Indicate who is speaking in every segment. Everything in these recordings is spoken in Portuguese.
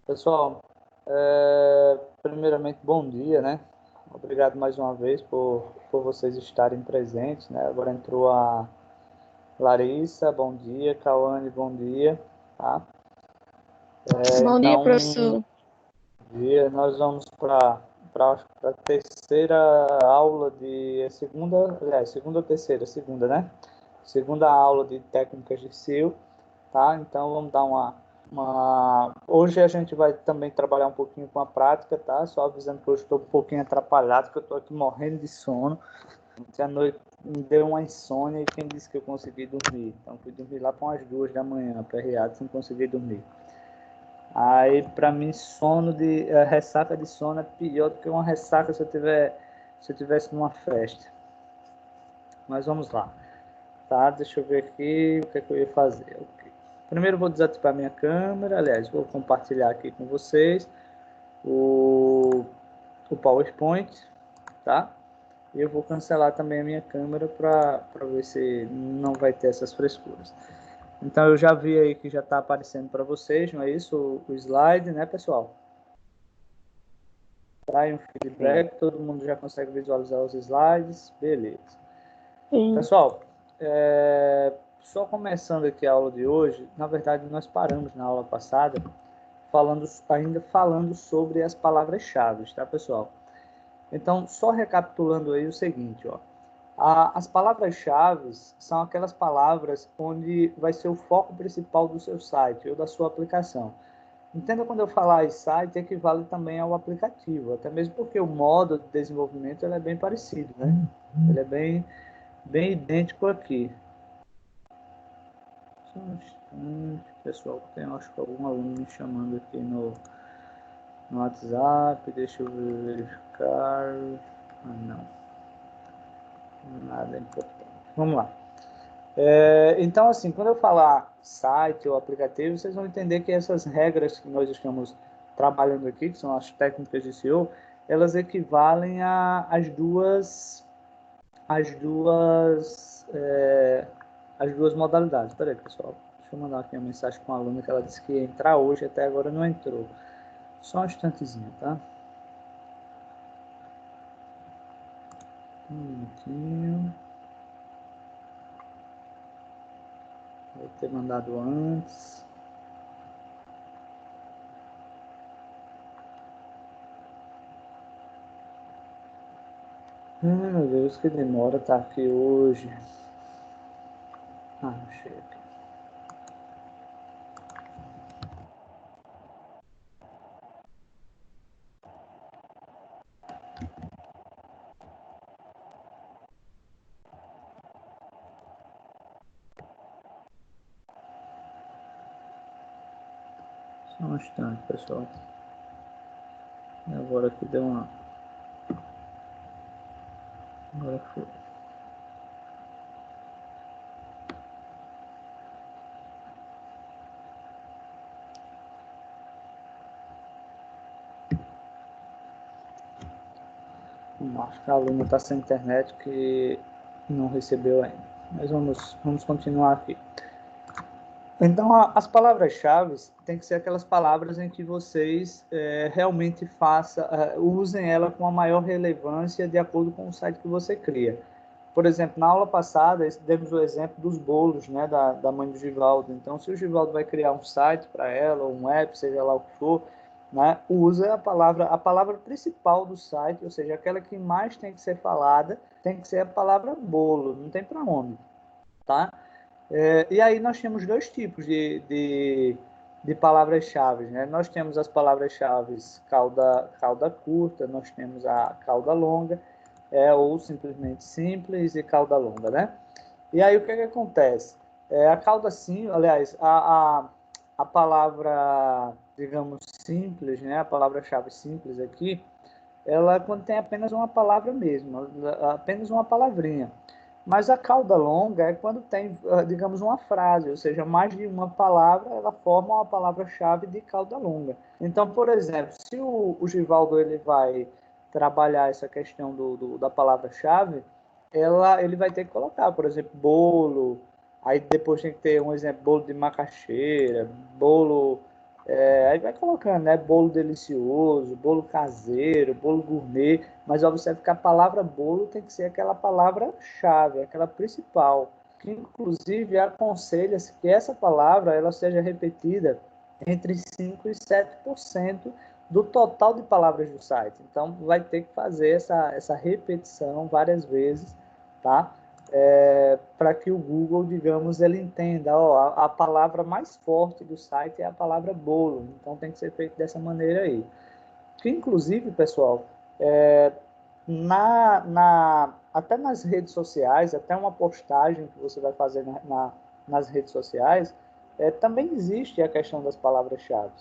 Speaker 1: Pessoal, primeiramente, bom dia, né? Obrigado mais uma vez por vocês estarem presentes, né? Agora entrou a Larissa, bom dia, Cauane, bom dia, tá?
Speaker 2: Bom dia,
Speaker 1: Então,
Speaker 2: professor.
Speaker 1: nós vamos para a terceira aula segunda ou terceira? Segunda, né? Segunda aula de técnicas de SEO, tá? Então, vamos dar Hoje a gente vai também trabalhar um pouquinho com a prática, tá? Só avisando que hoje estou um pouquinho atrapalhado, que eu estou aqui morrendo de sono. Ontem à noite me deu uma insônia e quem disse que eu consegui dormir? Então, fui dormir lá para umas 2 da manhã, aperreado, sem conseguir dormir. Aí, para mim, ressaca de sono é pior do que uma ressaca se eu tivesse numa festa. Mas vamos lá. Tá, deixa eu ver aqui o que é que eu ia fazer. Okay. Primeiro vou desativar minha câmera, aliás, vou compartilhar aqui com vocês o PowerPoint, tá? E eu vou cancelar também a minha câmera para ver se não vai ter essas frescuras. Então eu já vi aí que já está aparecendo para vocês, não é isso? O slide, né, pessoal? Tá aí um feedback, todo mundo já consegue visualizar os slides, beleza.
Speaker 2: Sim.
Speaker 1: Pessoal, só começando aqui a aula de hoje, na verdade nós paramos na aula passada ainda falando sobre as palavras-chave, tá, pessoal? Então, só recapitulando aí o seguinte, ó. As palavras-chave são aquelas palavras onde vai ser o foco principal do seu site ou da sua aplicação. Entenda, quando eu falar em site, equivale também ao aplicativo, até mesmo porque o modo de desenvolvimento ele é bem parecido, né? Ele é bem idêntico aqui. Só um instante, pessoal, tem acho que algum aluno me chamando aqui no WhatsApp, deixa eu verificar. Não, nada importante. Vamos lá. Então, assim, quando eu falar site ou aplicativo, vocês vão entender que essas regras que nós estamos trabalhando aqui, que são as técnicas de SEO, elas equivalem às duas modalidades. Espera aí, pessoal. Deixa eu mandar aqui uma mensagem com a aluna que ela disse que ia entrar hoje, até agora não entrou. Só um instantezinho, tá? Um minutinho. Vou ter mandado antes. Ai, meu Deus, que demora estar aqui hoje. Ah, chega. Só um instante, pessoal. E agora que deu uma. Agora foi. Acho que a aluna está sem internet que não recebeu ainda. Mas vamos continuar aqui. Então, as palavras-chave têm que ser aquelas palavras em que vocês realmente usem ela com a maior relevância de acordo com o site que você cria. Por exemplo, na aula passada, demos o exemplo dos bolos, né, da mãe do Givaldo. Então, se o Givaldo vai criar um site para ela, um app, seja lá o que for, né, usa a palavra principal do site, ou seja, aquela que mais tem que ser falada, tem que ser a palavra bolo, não tem para onde, tá? E aí nós temos dois tipos de palavras-chave, né? Nós temos as palavras-chave cauda curta, nós temos a cauda longa, ou simplesmente simples e cauda longa, né? E aí o que acontece? A cauda sim, aliás, a palavra, digamos, simples, né? A palavra-chave simples aqui, ela contém apenas uma palavra mesmo, apenas uma palavrinha. Mas a cauda longa é quando tem, digamos, uma frase, ou seja, mais de uma palavra, ela forma uma palavra-chave de cauda longa. Então, por exemplo, se o Givaldo ele vai trabalhar essa questão da palavra-chave, ele vai ter que colocar, por exemplo, bolo, aí depois tem que ter um exemplo, bolo de macaxeira, bolo Aí vai colocando, né? Bolo delicioso, bolo caseiro, bolo gourmet, mas observe que a palavra bolo tem que ser aquela palavra-chave, aquela principal, que inclusive aconselha-se que essa palavra ela seja repetida entre 5 e 7% do total de palavras do site. Então, vai ter que fazer essa repetição várias vezes, tá? Para que o Google, digamos, ele entenda, ó, a palavra mais forte do site é a palavra bolo, então tem que ser feito dessa maneira aí. Que, inclusive, pessoal, até nas redes sociais, até uma postagem que você vai fazer nas redes sociais, também existe a questão das palavras-chave.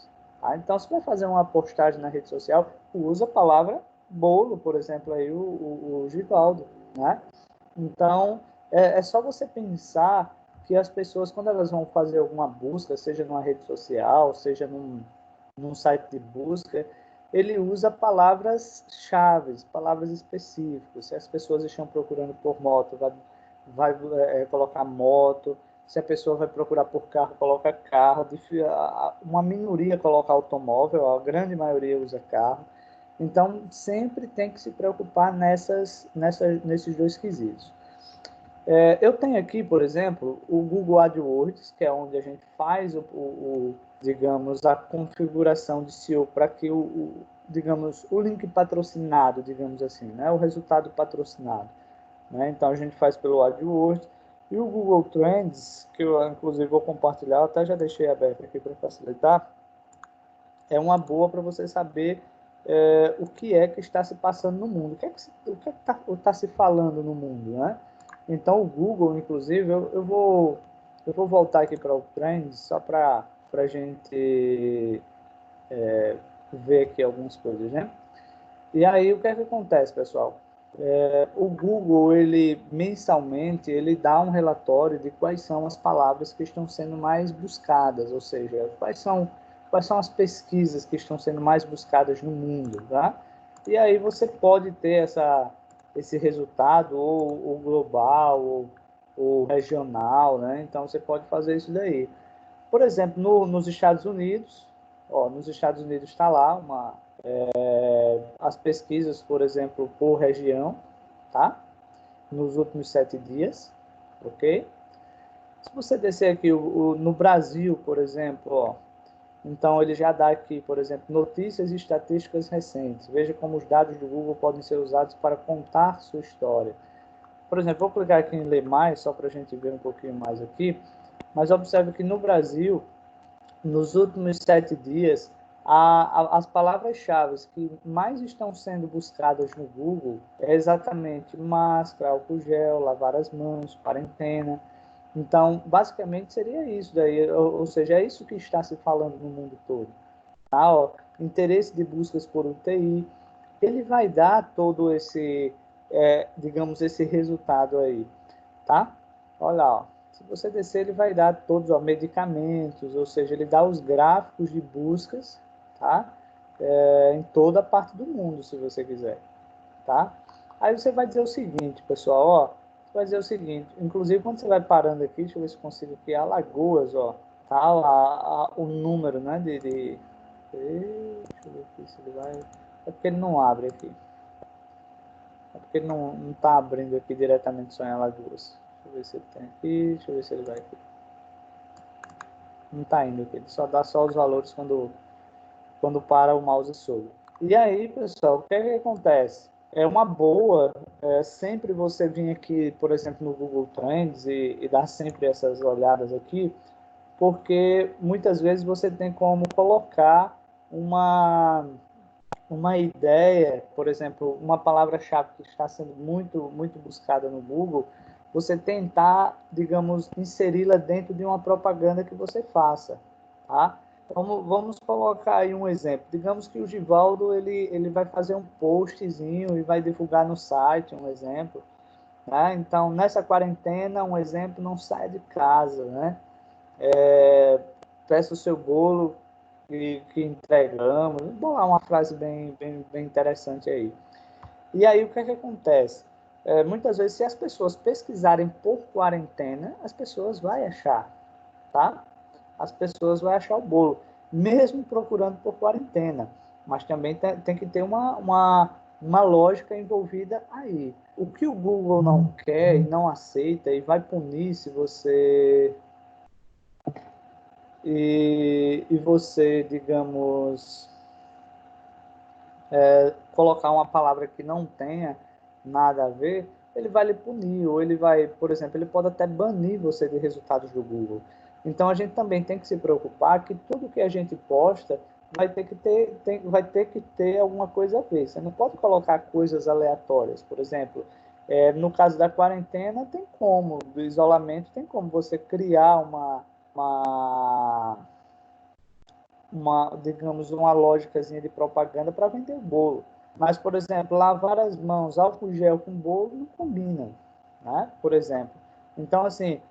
Speaker 1: Tá? Então, se vai fazer uma postagem na rede social, usa a palavra bolo, por exemplo, aí o Givaldo, né? Então, é só você pensar que as pessoas, quando elas vão fazer alguma busca, seja numa rede social, seja num site de busca, ele usa palavras-chave, palavras específicas. Se as pessoas estão procurando por moto, vai colocar moto. Se a pessoa vai procurar por carro, coloca carro. Uma minoria coloca automóvel, a grande maioria usa carro. Então, sempre tem que se preocupar nesses dois quesitos. Eu tenho aqui, por exemplo, o Google AdWords, que é onde a gente faz digamos, a configuração de SEO para que digamos, o link patrocinado, digamos assim, né? O resultado patrocinado. Né? Então, a gente faz pelo AdWords. E o Google Trends, que eu, inclusive, vou compartilhar, até já deixei aberto aqui para facilitar, é uma boa para você saber o que é que está se passando no mundo, o que está se falando no mundo, né? Então, o Google, inclusive, eu vou voltar aqui para o Trends, só para a gente ver aqui algumas coisas, né? E aí, o que é que acontece, pessoal? O Google, ele mensalmente, ele dá um relatório de quais são as palavras que estão sendo mais buscadas, ou seja, quais são as pesquisas que estão sendo mais buscadas no mundo, tá? E aí você pode ter esse resultado, ou global, ou regional, né? Então, você pode fazer isso daí. Por exemplo, nos Estados Unidos, nos Estados Unidos está lá as pesquisas, por exemplo, por região, tá? Nos últimos 7 dias, ok? Se você descer aqui no Brasil, por exemplo, então ele já dá aqui, por exemplo, notícias e estatísticas recentes. Veja como os dados do Google podem ser usados para contar sua história. Por exemplo, vou clicar aqui em ler mais, só para a gente ver um pouquinho mais aqui. Mas observe que no Brasil, nos últimos 7 dias, as palavras-chave que mais estão sendo buscadas no Google é exatamente máscara, álcool gel, lavar as mãos, quarentena. Então, basicamente seria isso daí, ou seja, é isso que está se falando no mundo todo. Tá? Interesse de buscas por UTI, ele vai dar todo esse, digamos, esse resultado aí, tá? Olha lá, se você descer, ele vai dar todos os medicamentos, ou seja, ele dá os gráficos de buscas, tá? Em toda a parte do mundo, se você quiser, tá? Aí você vai dizer o seguinte, pessoal, você vai dizer o seguinte, inclusive quando você vai parando aqui, deixa eu ver se consigo aqui, Alagoas, tá lá o número, né, deixa eu ver aqui se ele vai, é porque ele não abre aqui, é porque ele não está abrindo aqui diretamente só em Alagoas. Deixa eu ver se ele tem aqui, deixa eu ver se ele vai aqui. Não está indo aqui, ele só dá só os valores quando para o mouse sobre. E aí, pessoal, o que é que acontece? É uma boa sempre você vir aqui, por exemplo, no Google Trends e dar sempre essas olhadas aqui, porque muitas vezes você tem como colocar uma ideia, por exemplo, uma palavra-chave que está sendo muito, muito buscada no Google, você tentar, digamos, inseri-la dentro de uma propaganda que você faça, tá? Vamos colocar aí um exemplo. Digamos que o Givaldo ele vai fazer um postzinho e vai divulgar no site, um exemplo. Né? Então, nessa quarentena, um exemplo, não saia de casa, né? Peça o seu bolo que entregamos. Vou bolar uma frase bem interessante aí. E aí, o que é que acontece? Muitas vezes, se as pessoas pesquisarem por quarentena, as pessoas vão achar, tá? As pessoas vão achar o bolo. mesmo procurando por quarentena. Mas também tem que ter uma lógica envolvida aí. O que o Google não quer e não aceita e vai punir se você... E você, digamos, colocar uma palavra que não tenha nada a ver, ele vai lhe punir, ou ele vai, por exemplo, ele pode até banir você de resultados do Google. Então, a gente também tem que se preocupar que tudo que a gente posta vai ter que ter alguma coisa a ver. Você não pode colocar coisas aleatórias. Por exemplo, no caso da quarentena, tem como, do isolamento, tem como você criar digamos, uma lógicazinha de propaganda para vender o bolo. Mas, por exemplo, lavar as mãos, álcool gel com bolo não combina, né? Por exemplo. Então, assim,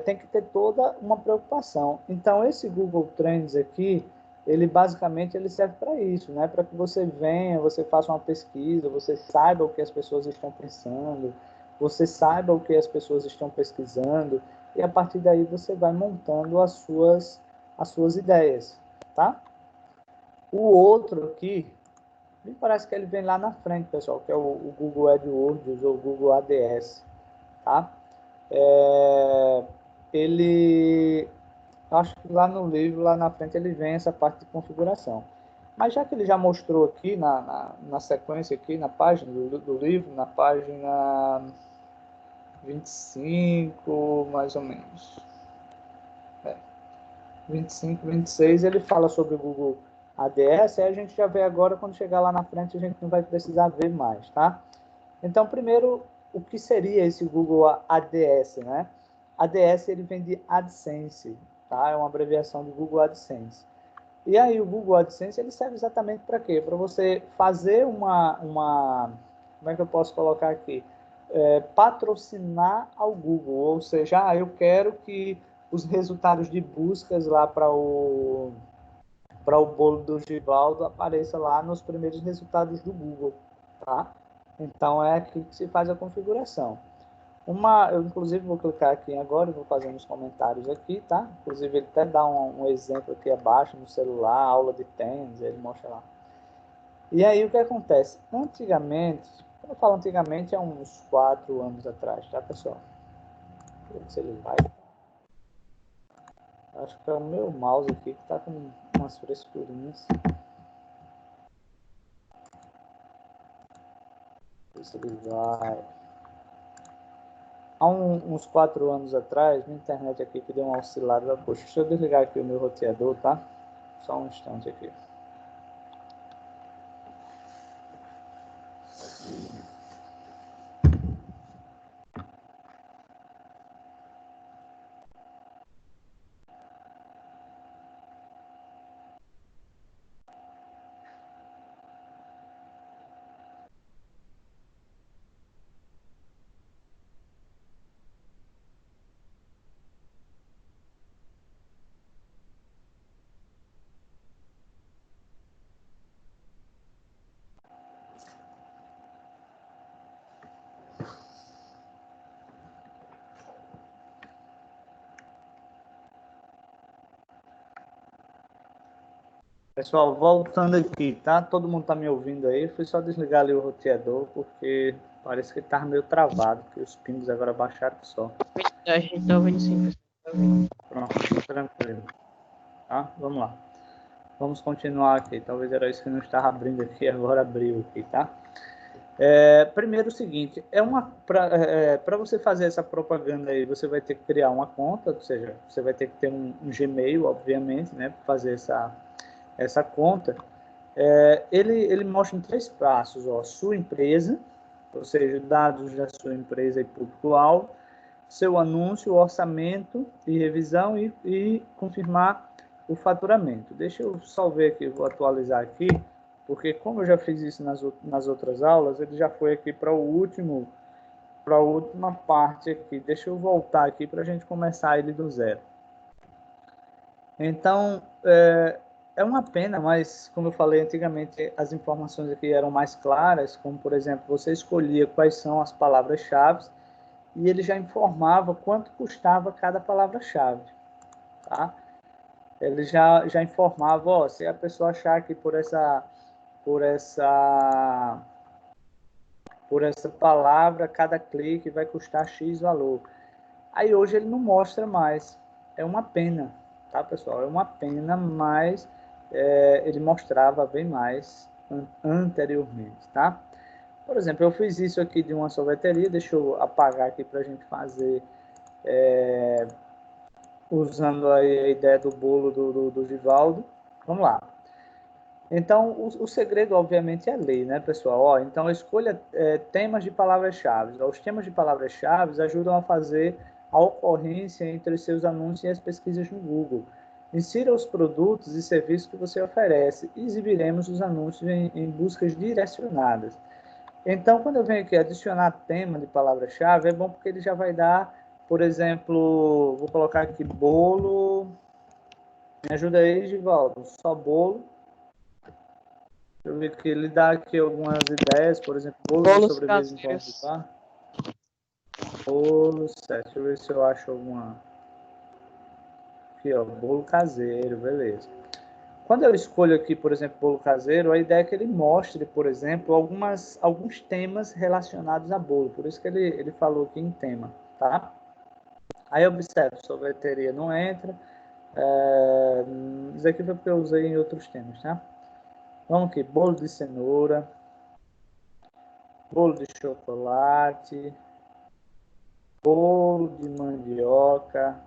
Speaker 1: tem que ter toda uma preocupação. Então, esse Google Trends aqui, ele basicamente ele serve para isso, né? Para que você venha, você faça uma pesquisa, você saiba o que as pessoas estão pensando, você saiba o que as pessoas estão pesquisando, e a partir daí você vai montando as suas ideias, tá? O outro aqui, me parece que ele vem lá na frente, pessoal, que é o Google AdWords ou o Google ADS, tá? Ele, acho que lá no livro, lá na frente, ele vem essa parte de configuração. Mas já que ele já mostrou aqui na sequência, aqui na página do livro, na página 25, mais ou menos. 25, 26, ele fala sobre o Google ADS, aí a gente já vê agora, quando chegar lá na frente, a gente não vai precisar ver mais, tá? Então, primeiro, o que seria esse Google ADS, né? ADS, ele vem de AdSense, tá? É uma abreviação do Google AdSense. E aí, o Google AdSense, ele serve exatamente para quê? Para você fazer como é que eu posso colocar aqui? Patrocinar ao Google, ou seja, eu quero que os resultados de buscas lá para o bolo do Givaldo apareça lá nos primeiros resultados do Google, tá? Então é aqui que se faz a configuração. Eu inclusive vou clicar aqui agora, vou fazer uns comentários aqui, tá? Inclusive ele até dá um exemplo aqui abaixo no celular, aula de tênis, ele mostra lá. E aí o que acontece? Antigamente, quando eu falo antigamente, é uns 4 anos atrás, tá, pessoal? Deixa eu ver se ele vai. Acho que é o meu mouse aqui que tá com umas frescurinhas. Ver se ele vai. Há uns 4 anos atrás, minha internet aqui que deu uma oscilada. Poxa, deixa eu desligar aqui o meu roteador, tá? Só um instante aqui. Pessoal, voltando aqui, tá? Todo mundo tá me ouvindo aí? Foi só desligar ali o roteador, porque parece que tá meio travado, porque os pingos agora baixaram só.
Speaker 2: A gente tá ouvindo sim.
Speaker 1: Pronto, tranquilo. Tá? Vamos lá. Vamos continuar aqui. Talvez era isso que não estava abrindo aqui, agora abriu aqui, tá? Primeiro o seguinte, para você fazer essa propaganda aí, você vai ter que criar uma conta, ou seja, você vai ter que ter um Gmail, obviamente, né, para fazer essa conta. Ele mostra em 3 passos, ó, sua empresa, ou seja, dados da sua empresa e público-alvo, seu anúncio, orçamento e revisão e confirmar o faturamento. Deixa eu só ver aqui, vou atualizar aqui, porque como eu já fiz isso nas outras aulas, ele já foi aqui para a última parte aqui. Deixa eu voltar aqui para a gente começar ele do zero. Então, é uma pena, mas como eu falei antigamente, as informações aqui eram mais claras, como por exemplo, você escolhia quais são as palavras-chave e ele já informava quanto custava cada palavra-chave, tá? ele já informava, ó, se a pessoa achar que por essa palavra, cada clique vai custar X valor. Aí hoje ele não mostra mais. É uma pena, tá, pessoal? É uma pena, mas ele mostrava bem mais anteriormente, tá? Por exemplo, eu fiz isso aqui de uma sorveteria, deixa eu apagar aqui para a gente fazer, usando aí a ideia do bolo do Givaldo. Vamos lá. Então, o segredo, obviamente, é ler, né, pessoal? Ó, então, escolha temas de palavras-chave. Os temas de palavras-chave ajudam a fazer a ocorrência entre os seus anúncios e as pesquisas no Google. Insira os produtos e serviços que você oferece. Exibiremos os anúncios em buscas direcionadas. Então, quando eu venho aqui adicionar tema de palavra-chave, é bom porque ele já vai dar, por exemplo, vou colocar aqui bolo. Me ajuda aí, Givaldo. Só bolo. Eu vi que ele dá aqui algumas ideias, por exemplo, bolo de
Speaker 2: Bolos
Speaker 1: sobremesa em forma de
Speaker 2: caseiros.
Speaker 1: pá. Bolo, certo. Deixa eu ver se eu acho alguma. Aqui, ó, bolo caseiro, beleza. Quando eu escolho aqui, por exemplo, bolo caseiro, a ideia é que ele mostre, por exemplo, alguns temas relacionados a bolo. Por isso que ele falou aqui em tema, tá? Aí observe, sorveteria não entra. Isso aqui foi porque eu usei em outros temas, tá? Vamos aqui, bolo de cenoura, bolo de chocolate, bolo de mandioca,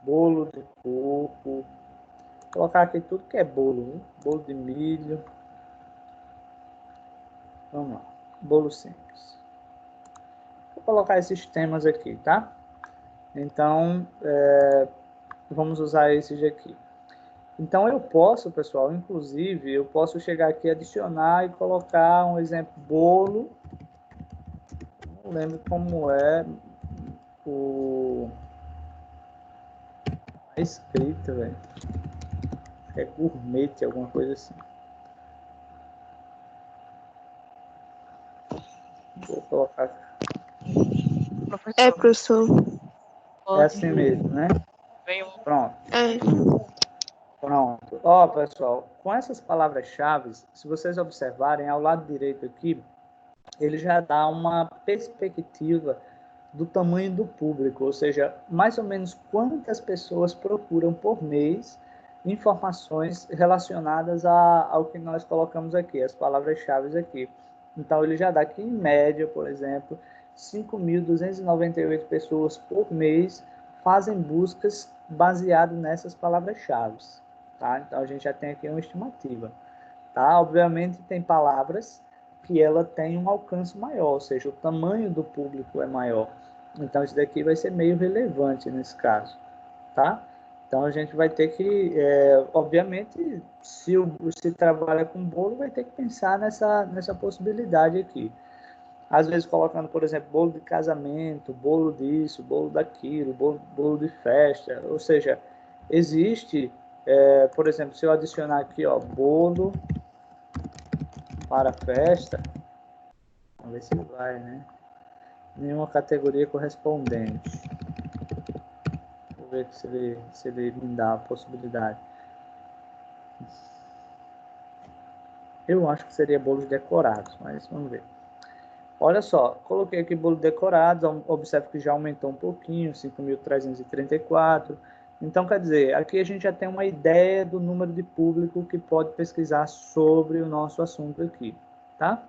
Speaker 1: bolo de coco. Vou colocar aqui tudo que é bolo, viu? Bolo de milho. Vamos lá, bolo simples. Vou colocar esses temas aqui, tá? Então, vamos usar esses aqui. Então, eu posso, pessoal, inclusive, eu posso chegar aqui, adicionar e colocar um exemplo, bolo. Não lembro como é a escrita, velho. É gourmet, alguma coisa assim. Vou colocar.
Speaker 2: Professor,
Speaker 3: Professor.
Speaker 1: É assim mesmo, né?
Speaker 2: venho
Speaker 1: Pronto.
Speaker 3: É.
Speaker 1: Pronto. Ó, pessoal, com essas palavras-chave, se vocês observarem, ao lado direito aqui, ele já dá uma perspectiva do tamanho do público, ou seja, mais ou menos quantas pessoas procuram por mês informações relacionadas ao que nós colocamos aqui, as palavras-chave aqui. Então, ele já dá aqui, em média, por exemplo, 5.298 pessoas por mês fazem buscas baseado nessas palavras-chave. Tá? Então, a gente já tem aqui uma estimativa. Tá? Obviamente, tem palavras que ela tem um alcance maior, ou seja, o tamanho do público é maior. Então, isso daqui vai ser meio relevante nesse caso, tá? Então, a gente vai ter que, obviamente, se trabalha com bolo, vai ter que pensar nessa possibilidade aqui. Às vezes, colocando, por exemplo, bolo de casamento, bolo disso, bolo daquilo, bolo de festa, ou seja, existe, por exemplo, se eu adicionar aqui, ó, bolo para festa, vamos ver se vai, né? Nenhuma categoria correspondente. Vou ver se ele me dá a possibilidade. Eu acho que seria bolos decorados, mas vamos ver. Olha só, coloquei aqui bolo decorado, observe que já aumentou um pouquinho, 5.334. Então, quer dizer, aqui a gente já tem uma ideia do número de público que pode pesquisar sobre o nosso assunto aqui, tá?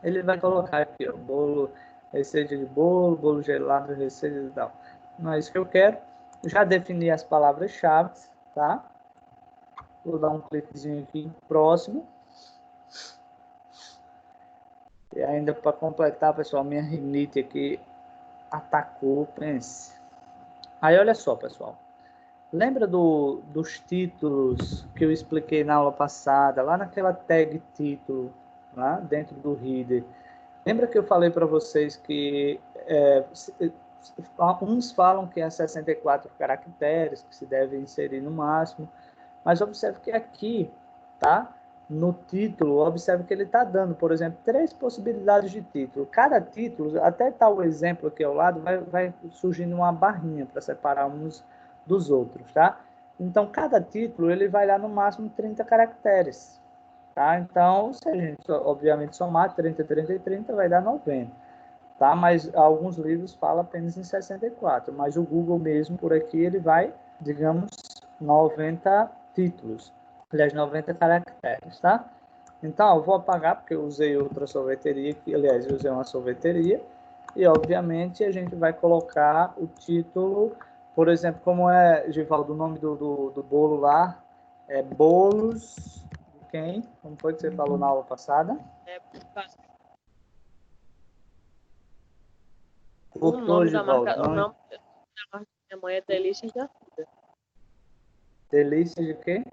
Speaker 1: Ele vai colocar aqui, ó, bolo, receita de bolo, bolo gelado, receita e tal. Não é isso que eu quero. Já defini as palavras-chave, tá? Vou dar um cliquezinho aqui em próximo. E ainda para completar, pessoal, minha rinite aqui atacou, pense. Aí, olha só, pessoal. Lembra dos títulos que eu expliquei na aula passada, lá naquela tag título, lá dentro do Reader? Lembra que eu falei para vocês que uns falam que é 64 caracteres, que se deve inserir no máximo, mas observe que aqui, tá? No título, observe que ele está dando, por exemplo, 3 possibilidades de título. Cada título, até tal exemplo aqui ao lado, vai surgindo uma barrinha para separar uns dos outros, tá? Então, cada título ele vai dar no máximo 30 caracteres. Tá? Então, se a gente, obviamente, somar 30, 30 e 30, vai dar 90. Tá? Mas alguns livros falam apenas em 64. Mas o Google mesmo, por aqui, ele vai, digamos, 90 títulos. Aliás, 90 caracteres, tá? Então, eu vou apagar, porque eu usei outra sorveteria, aliás, eu usei uma sorveteria, e, obviamente, a gente vai colocar o título, por exemplo, como é, Givaldo, o nome do bolo lá, é Bolos de quem? Como foi que você falou na aula passada?
Speaker 3: O nome da
Speaker 1: Givaldo,
Speaker 3: marca, o nome da marca da minha mãe é Delícia da Cida.
Speaker 1: Delícia de quê?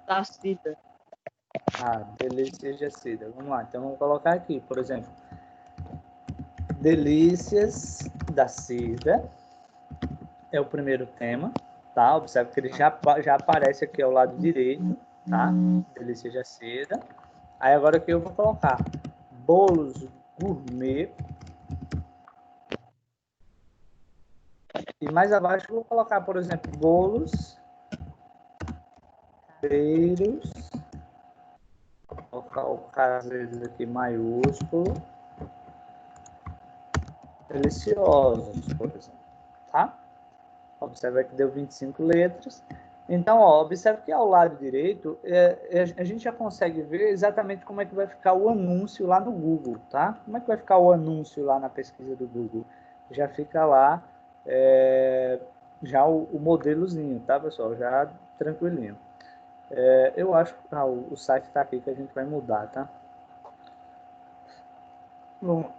Speaker 3: Da Cida.
Speaker 1: Delícias de Cida. Vamos lá, então vamos colocar aqui, por exemplo, Delícias da Cida é o primeiro tema, tá? Observe que ele já aparece aqui ao lado direito, tá? Delícias de Cida. Aí agora aqui eu vou colocar bolos gourmet. E mais abaixo eu vou colocar, por exemplo, bolos caseiros. Vou colocar o caseiros aqui maiúsculo. Deliciosos, por exemplo, tá? Observe que deu 25 letras. Então, ó, observe que ao lado direito, a gente já consegue ver exatamente como é que vai ficar o anúncio lá no Google, tá? Como é que vai ficar o anúncio lá na pesquisa do Google? Já fica lá, já o modelozinho, tá, pessoal? Já tranquilinho. Eu acho que o site está aqui que a gente vai mudar, tá? Bom,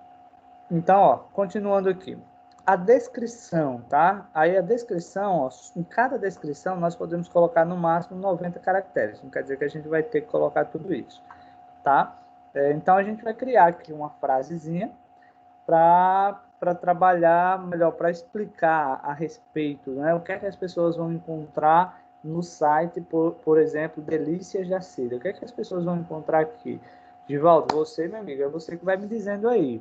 Speaker 1: então, ó, continuando aqui. A descrição, tá? Aí a descrição, ó, em cada descrição nós podemos colocar no máximo 90 caracteres. Não quer dizer que a gente vai ter que colocar tudo isso, tá? Então a gente vai criar aqui uma frasezinha para trabalhar melhor, para explicar a respeito, né? O que é que as pessoas vão encontrar no site, por exemplo, Delícias da Cida. O que é que as pessoas vão encontrar aqui? Givaldo, você, meu amigo, é você que vai me dizendo aí.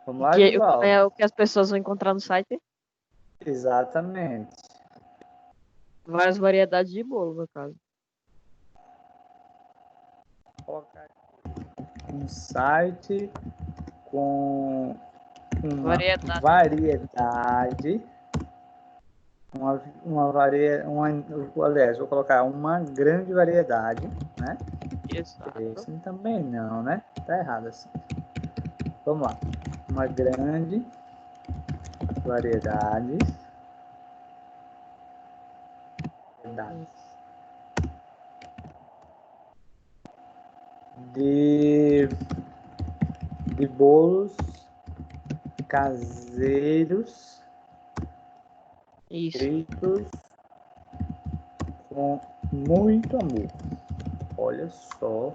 Speaker 1: Vamos lá, Givaldo.
Speaker 3: É o que as pessoas vão encontrar no site?
Speaker 1: Exatamente.
Speaker 3: Várias variedades de bolo, no caso.
Speaker 1: Vou colocar aqui um site com uma variedade, aliás, vou colocar uma grande variedade, né?
Speaker 3: Exato.
Speaker 1: Esse também não, né? Tá errado assim. Vamos lá. Uma grande variedade de bolos caseiros feitos com muito amor. Olha só.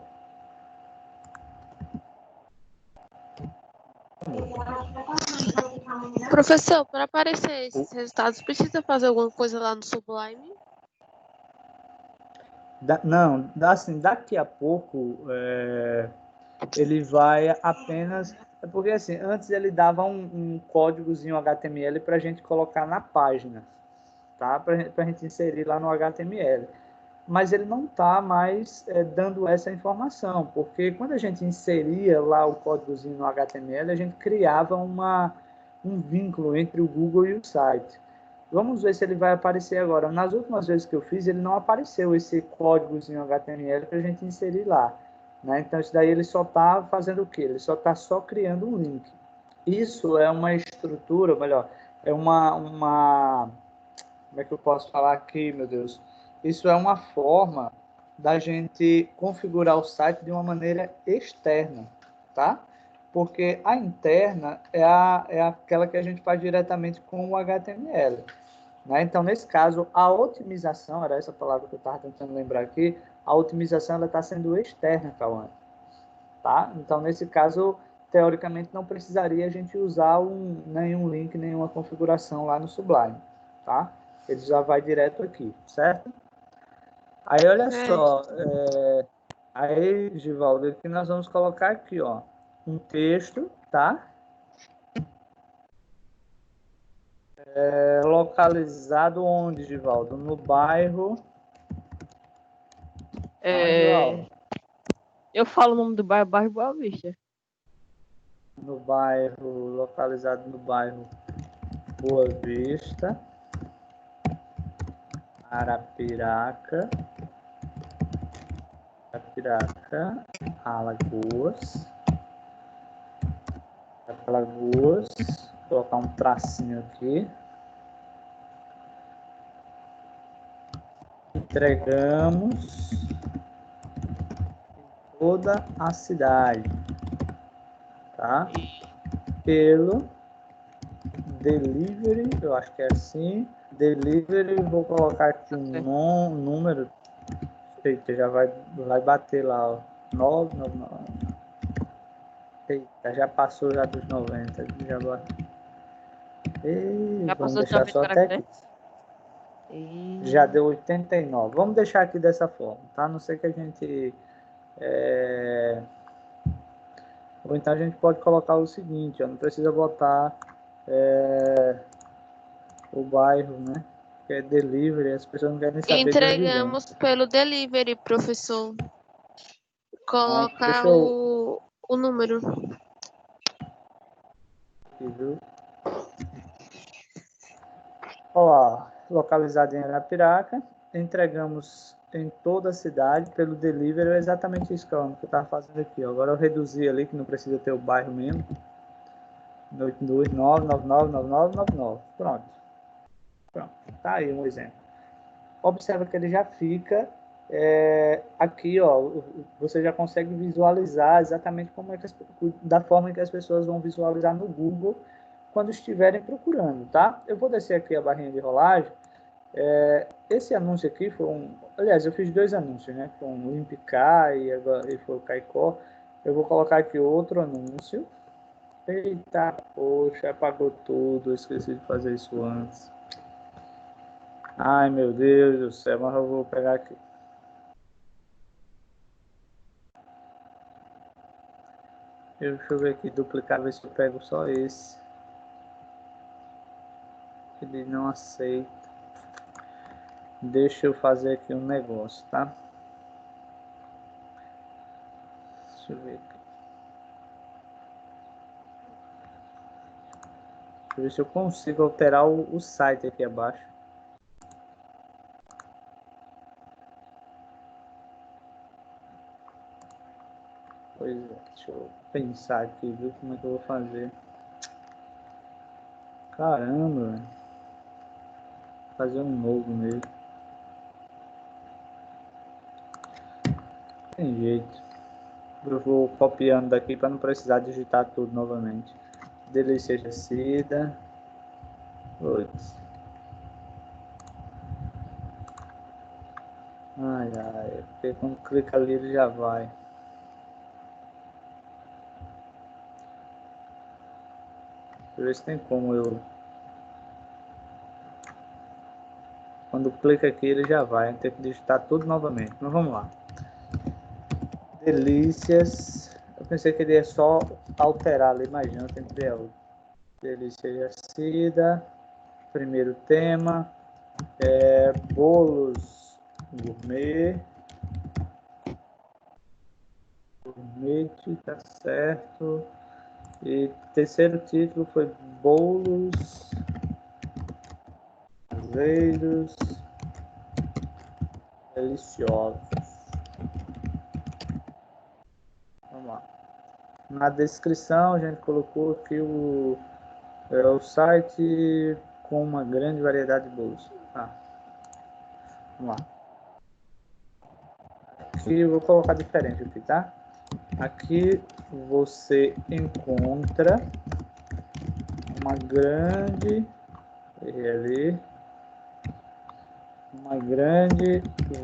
Speaker 4: Professor, para aparecer esses resultados, precisa fazer alguma coisa lá no Sublime?
Speaker 1: Não, assim, daqui a pouco ele vai apenas... É porque, assim, antes ele dava um códigozinho HTML para a gente colocar na página, tá? Para a gente inserir lá no HTML. Mas ele não está mais dando essa informação, porque quando a gente inseria lá o códigozinho no HTML, a gente criava um vínculo entre o Google e o site. Vamos ver se ele vai aparecer agora. Nas últimas vezes que eu fiz, ele não apareceu esse códigozinho HTML para a gente inserir lá, né? Então, isso daí ele só está fazendo o quê? Ele só está criando um link. Isso é uma estrutura, melhor, é como é que eu posso falar aqui, meu Deus? Isso é uma forma da gente configurar o site de uma maneira externa, tá? Porque a interna é aquela que a gente faz diretamente com o HTML. Né? Então, nesse caso, a otimização, era essa palavra que eu estava tentando lembrar aqui, a otimização está sendo externa, Cauã. Tá? Então, nesse caso, teoricamente, não precisaria a gente usar nenhum link, nenhuma configuração lá no Sublime. Tá? Ele já vai direto aqui, certo? Aí, olha só, aí, Givaldo, aqui nós vamos colocar aqui, ó, um texto, tá? É localizado onde, Givaldo? No bairro.
Speaker 3: É, eu falo o nome do bairro Boa Vista.
Speaker 1: No bairro, localizado no bairro Boa Vista, Arapiraca, Alagoas, vou colocar um tracinho aqui. Entregamos toda a cidade, tá? Pelo delivery, eu acho que é assim. Delivery, vou colocar aqui um número. Eita, já vai bater lá, ó. 999. Eita, já passou já dos 90. Já
Speaker 3: Já
Speaker 1: vamos
Speaker 3: passou de
Speaker 1: deixar
Speaker 3: 90
Speaker 1: só até aqui.
Speaker 3: caracteres?
Speaker 1: Já deu 89. Vamos deixar aqui dessa forma, tá? Não sei que a gente... Ou então a gente pode colocar o seguinte, ó, não precisa botar o bairro, né? Que é delivery, as pessoas não querem saber de onde vem.
Speaker 4: Entregamos pelo delivery, professor. Colocar
Speaker 1: Deixa eu...
Speaker 4: o número.
Speaker 1: Aqui, viu? Olá, localizado em Arapiraca, entregamos em toda a cidade pelo delivery, é exatamente isso que eu estava fazendo aqui. Ó. Agora eu reduzi ali, que não precisa ter o bairro mesmo. 829999999. Pronto. Tá aí um exemplo. Observa que ele já fica aqui, ó. Você já consegue visualizar exatamente como é que da forma que as pessoas vão visualizar no Google quando estiverem procurando, tá? Eu vou descer aqui a barrinha de rolagem. Esse anúncio aqui foi aliás, eu fiz 2 anúncios, né? Foi um Limpcar e foi o Caicó. Eu vou colocar aqui outro anúncio. Eita, poxa, apagou tudo. Eu esqueci de fazer isso antes. Ai, meu Deus do céu, mas eu vou pegar aqui. Deixa eu ver aqui, duplicar, ver se eu pego só esse. Ele não aceita. Deixa eu fazer aqui um negócio, tá? Deixa eu ver aqui. Deixa eu ver se eu consigo alterar o site aqui abaixo. Pois é, deixa eu pensar aqui, ver como é que eu vou fazer. Caramba, velho. Vou fazer um novo mesmo. Tem jeito. Eu vou copiando daqui para não precisar digitar tudo novamente. Delícia Jacida. Putz. Ai, porque quando clica ali ele já vai. Deixa eu ver se tem como eu... Quando clica aqui ele já vai. Tem que digitar tudo novamente. Mas vamos lá. Delícias. Eu pensei que ele ia só alterar ali, imagina, tem que ver. Delícia Jacida. Primeiro tema. Bolos gourmet. Gourmet, tá certo. E terceiro título foi bolos caseiros deliciosos. Vamos lá. Na descrição a gente colocou aqui o site com uma grande variedade de bolos. Vamos lá. Aqui eu vou colocar diferente aqui, tá? Aqui você encontra uma grande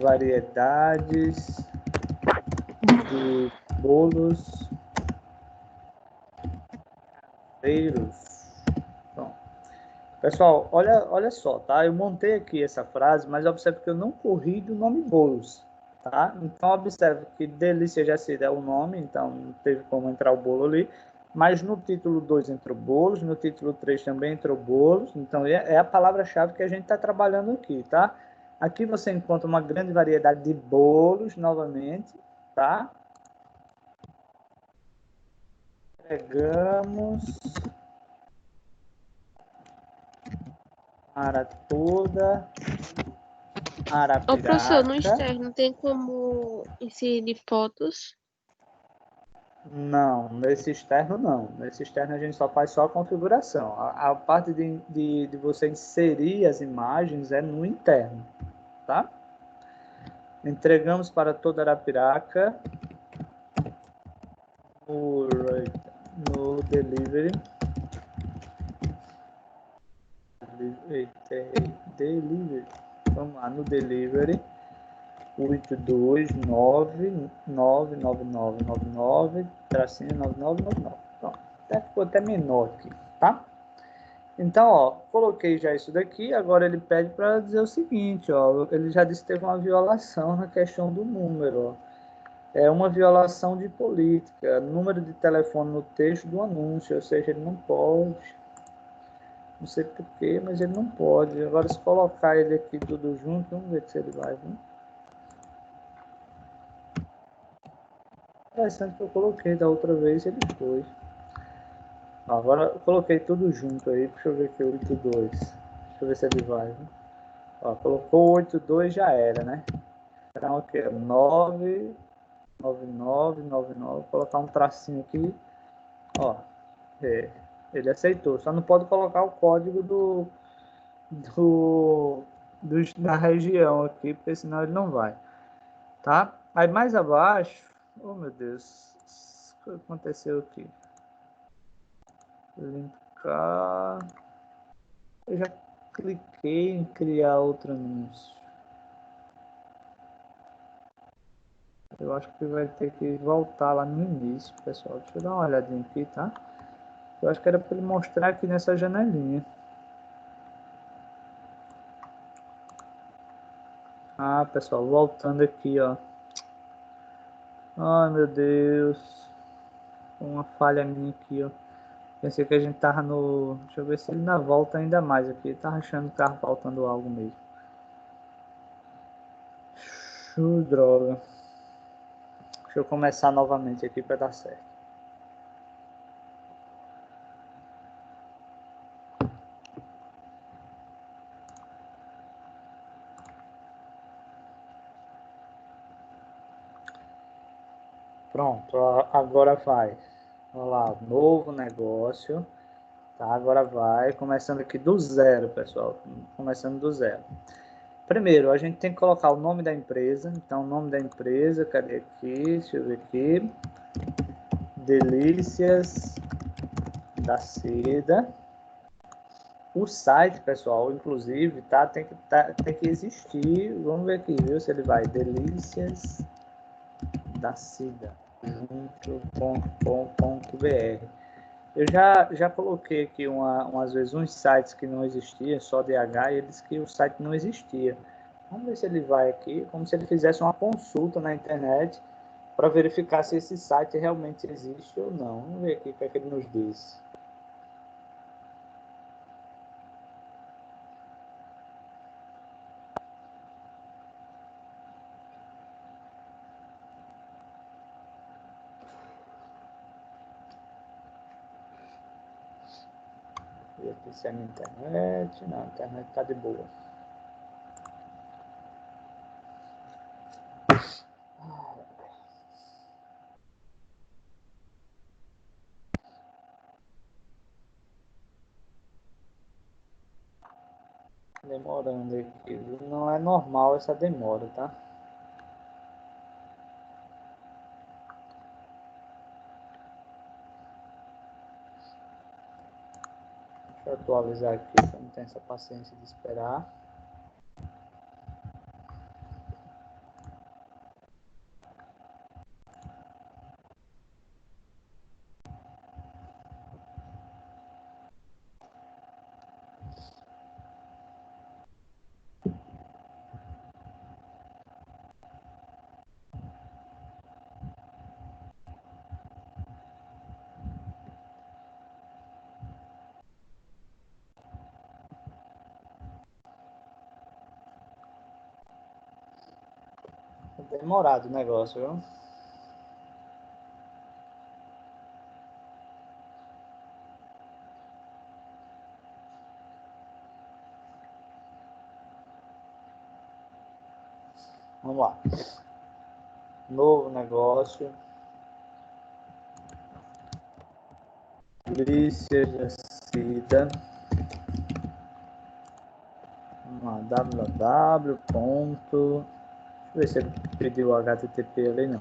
Speaker 1: variedade de bolos caseiros. Bom, pessoal, olha só, tá? Eu montei aqui essa frase, mas observe que eu não corri do nome bolos, tá? Então observe que Delícia Jacida é o nome, então não teve como entrar o bolo ali. Mas no título 2 entrou bolos, no título 3 também entrou bolos. Então, é a palavra-chave que a gente está trabalhando aqui, tá? Aqui você encontra uma grande variedade de bolos, novamente, tá? Pegamos para toda
Speaker 4: Ô, professor, no
Speaker 1: Arapiraca.
Speaker 4: externo tem como inserir fotos?
Speaker 1: Não, nesse externo não. Nesse externo a gente só faz só a configuração. A parte de você inserir as imagens é no interno, tá? Entregamos para toda Arapiraca no delivery. Delivery. Vamos lá, no delivery. 8299999 tracinho 9999. Pronto. Até ficou até menor aqui, tá? Então, ó, coloquei já isso daqui, agora ele pede para dizer o seguinte, ó, ele já disse que teve uma violação na questão do número, ó. É uma violação de política, número de telefone no texto do anúncio, ou seja, ele não pode, não sei porquê, mas ele não pode. Agora, se colocar ele aqui tudo junto, vamos ver se ele vai, viu? Interessante que eu coloquei da outra vez, ele foi. Agora eu coloquei tudo junto aí, deixa eu ver aqui, 82. Deixa eu ver se ele vai, viu? Ó, colocou 82 já era, né? Então aqui, 99999, vou colocar um tracinho aqui, ó, ele aceitou, só não pode colocar o código do, da região aqui, porque senão ele não vai, tá? Aí mais abaixo, oh meu Deus, o que aconteceu aqui? Linkar, eu já cliquei em criar outro anúncio. Eu acho que vai ter que voltar lá no início, pessoal. Deixa eu dar uma olhadinha aqui, tá? Eu acho que era para ele mostrar aqui nessa janelinha. Ah, pessoal, voltando aqui, ó. Ai, meu Deus. Uma falha minha aqui, ó. Pensei que a gente tava no... Deixa eu ver se ele ainda volta ainda mais aqui. Ele tava achando que tava faltando algo mesmo. Droga. Deixa eu começar novamente aqui para dar certo. Pronto, agora vai. Olha lá, novo negócio. Tá, agora vai. Começando aqui do zero, pessoal. Começando do zero. Primeiro, a gente tem que colocar o nome da empresa. Então, o nome da empresa, cadê aqui? Deixa eu ver aqui. Delícias da Seda. O site, pessoal, inclusive, tá? Tem que existir. Vamos ver aqui, viu? Se ele vai. Delícias da Seda. junto.com.br. Eu já coloquei aqui umas vezes uns sites que não existiam, só DH, e ele disse que o site não existia. Vamos ver se ele vai aqui, como se ele fizesse uma consulta na internet para verificar se esse site realmente existe ou não. Vamos ver aqui o que é que ele nos diz. Ver aqui se é na internet. Não, a internet está de boa. Demorando aqui. Não é normal essa demora, tá? Deixa eu atualizar aqui, para não ter essa paciência de esperar. Demorado o negócio, viu? Vamos lá. Novo negócio. Delícia Jacida. Vamos lá. www. Deixa eu ver se ele pediu o HTTP ali, não.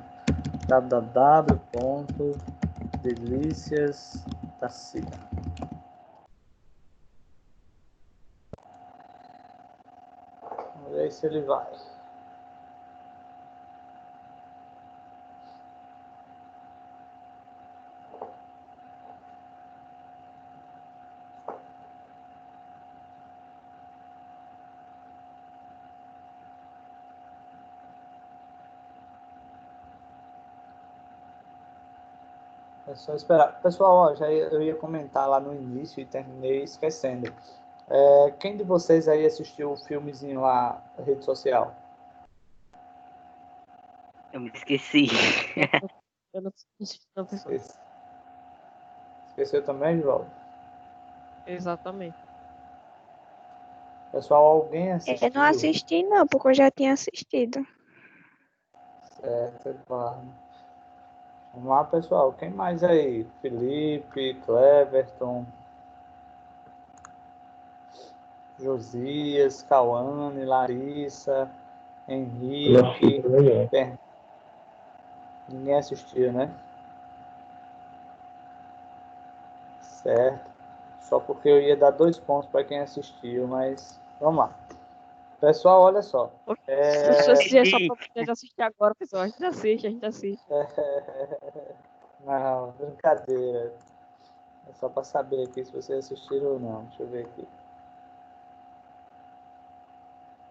Speaker 1: www.deliciasjacida. Vamos ver se ele vai. É só esperar. Pessoal, ó, eu ia comentar lá no início e terminei esquecendo. Quem de vocês aí assistiu o filmezinho lá na rede social?
Speaker 2: Eu me esqueci.
Speaker 3: Eu não assisti, não, pessoal.
Speaker 1: Esqueceu também, João?
Speaker 3: Exatamente.
Speaker 1: Pessoal, alguém assistiu?
Speaker 5: Eu não assisti, não, porque eu já tinha assistido.
Speaker 1: Certo, Eduardo. Vamos lá, pessoal. Quem mais aí? Felipe, Cleverton, Josias, Cauane, Larissa, Henrique. Ninguém assistiu, né? Certo. Só porque eu ia dar 2 pontos para quem assistiu, mas vamos lá. Pessoal, olha só.
Speaker 3: Se é só pra vocês assistir agora, pessoal, a gente assiste.
Speaker 1: Não, brincadeira. É só para saber aqui se vocês assistiram ou não. Deixa eu ver aqui.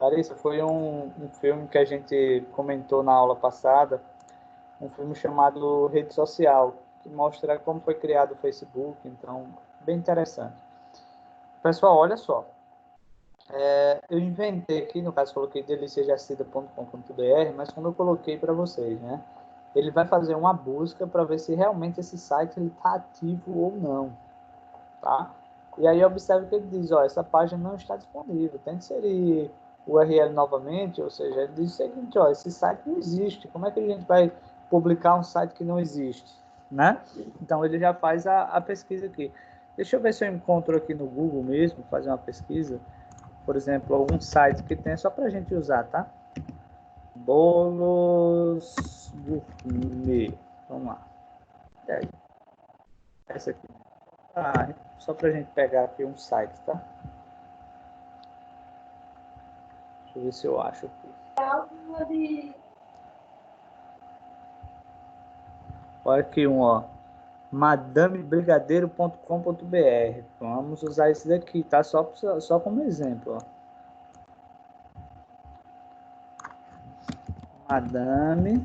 Speaker 1: Larissa, foi um filme que a gente comentou na aula passada, um filme chamado Rede Social, que mostra como foi criado o Facebook, então, bem interessante. Pessoal, olha só. Eu inventei aqui, no caso, coloquei deliciajacida.com.br, mas como eu coloquei para vocês, né? Ele vai fazer uma busca para ver se realmente esse site está ativo ou não, tá? E aí observe que ele diz, ó, essa página não está disponível, tem que inserir o URL novamente, ou seja, ele diz o seguinte, ó, esse site não existe, como é que a gente vai publicar um site que não existe, né? Então ele já faz a pesquisa aqui. Deixa eu ver se eu encontro aqui no Google mesmo, fazer uma pesquisa, por exemplo, algum site que tem só para a gente usar, tá? Bolos Gourmet. Vamos lá. Essa aqui. Só para a gente pegar aqui um site, tá? Deixa eu ver se eu acho aqui. Olha aqui um, ó. madamebrigadeiro.com.br. Vamos usar esse daqui, tá? Só como exemplo, ó. Madame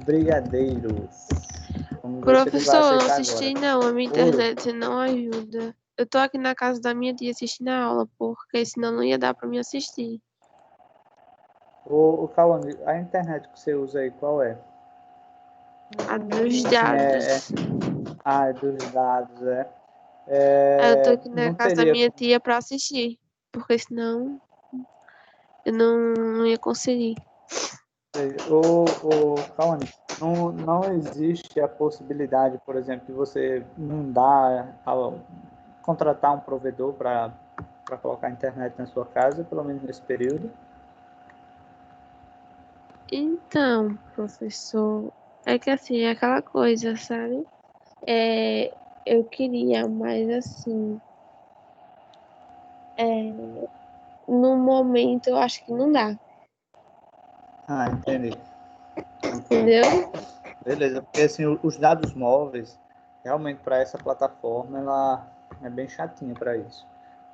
Speaker 1: Brigadeiros.
Speaker 4: Professor, eu não assisti não, a minha internet não ajuda. Eu tô aqui na casa da minha tia assistindo a aula, porque senão não ia dar pra mim assistir.
Speaker 1: O Cauane, a internet que você usa aí, qual é?
Speaker 4: A dos dados.
Speaker 1: É dos dados,
Speaker 4: Eu tô aqui na casa da minha tia pra assistir, porque senão eu não ia conseguir.
Speaker 1: Cauane, não existe a possibilidade, por exemplo, de você contratar um provedor para colocar a internet na sua casa, pelo menos nesse período?
Speaker 4: Então, professor, é que assim, é aquela coisa, sabe? Eu queria, mas assim, no momento eu acho que não dá.
Speaker 1: Entendi.
Speaker 4: Entendeu?
Speaker 1: Beleza, porque assim, os dados móveis, realmente para essa plataforma, ela é bem chatinha para isso.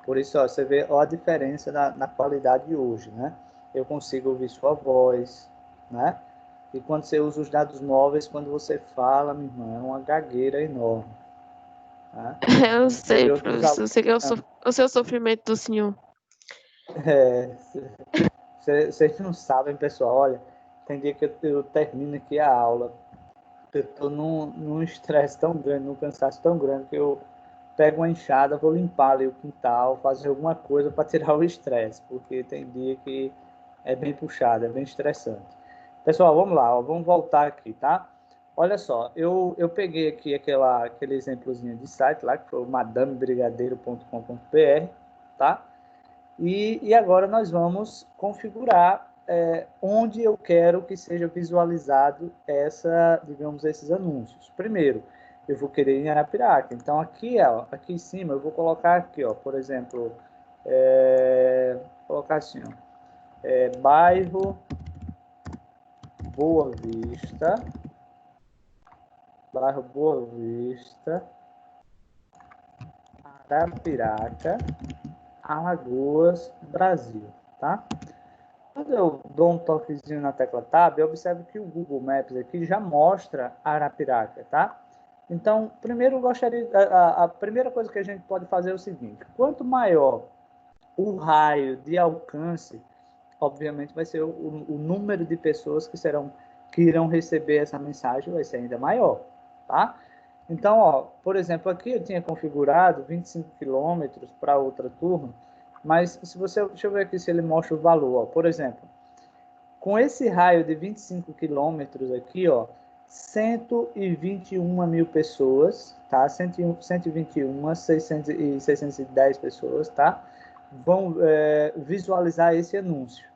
Speaker 1: Por isso, ó, você vê ó, a diferença na qualidade hoje, né? Eu consigo ouvir sua voz, né? E quando você usa os dados móveis, quando você fala, minha irmã, é uma gagueira enorme. Tá?
Speaker 4: Eu sei, professor. Eu sei que é o seu sofrimento do senhor.
Speaker 1: Vocês não sabem, pessoal, olha, tem dia que eu termino aqui a aula, eu estou num estresse tão grande, num cansaço tão grande, que eu pego uma enxada, vou limpar ali o quintal, fazer alguma coisa para tirar o estresse, porque tem dia que é bem puxado, é bem estressante. Pessoal, vamos lá, ó, vamos voltar aqui, tá? Olha só, eu peguei aqui aquele exemplozinho de site lá, que foi o madamebrigadeiro.com.br, tá? E agora nós vamos configurar onde eu quero que seja visualizado digamos, esses anúncios. Primeiro, eu vou querer em Arapiraca. Então, aqui em cima, eu vou colocar aqui, ó, por exemplo, vou colocar assim, ó, bairro Boa Vista, Arapiraca, Alagoas, Brasil, tá? Quando eu dou um toquezinho na tecla Tab, observe que o Google Maps aqui já mostra Arapiraca, tá? Então, primeiro eu gostaria, a primeira coisa que a gente pode fazer é o seguinte: quanto maior o raio de alcance, obviamente vai ser o número de pessoas que irão receber essa mensagem vai ser ainda maior, tá? Então, ó, por exemplo, aqui eu tinha configurado 25 quilômetros para outra turma, mas se você, deixa eu ver aqui se ele mostra o valor, ó. Por exemplo, com esse raio de 25 quilômetros aqui, ó, 121 mil pessoas, tá? 121, 610 pessoas, tá? Vão visualizar esse anúncio.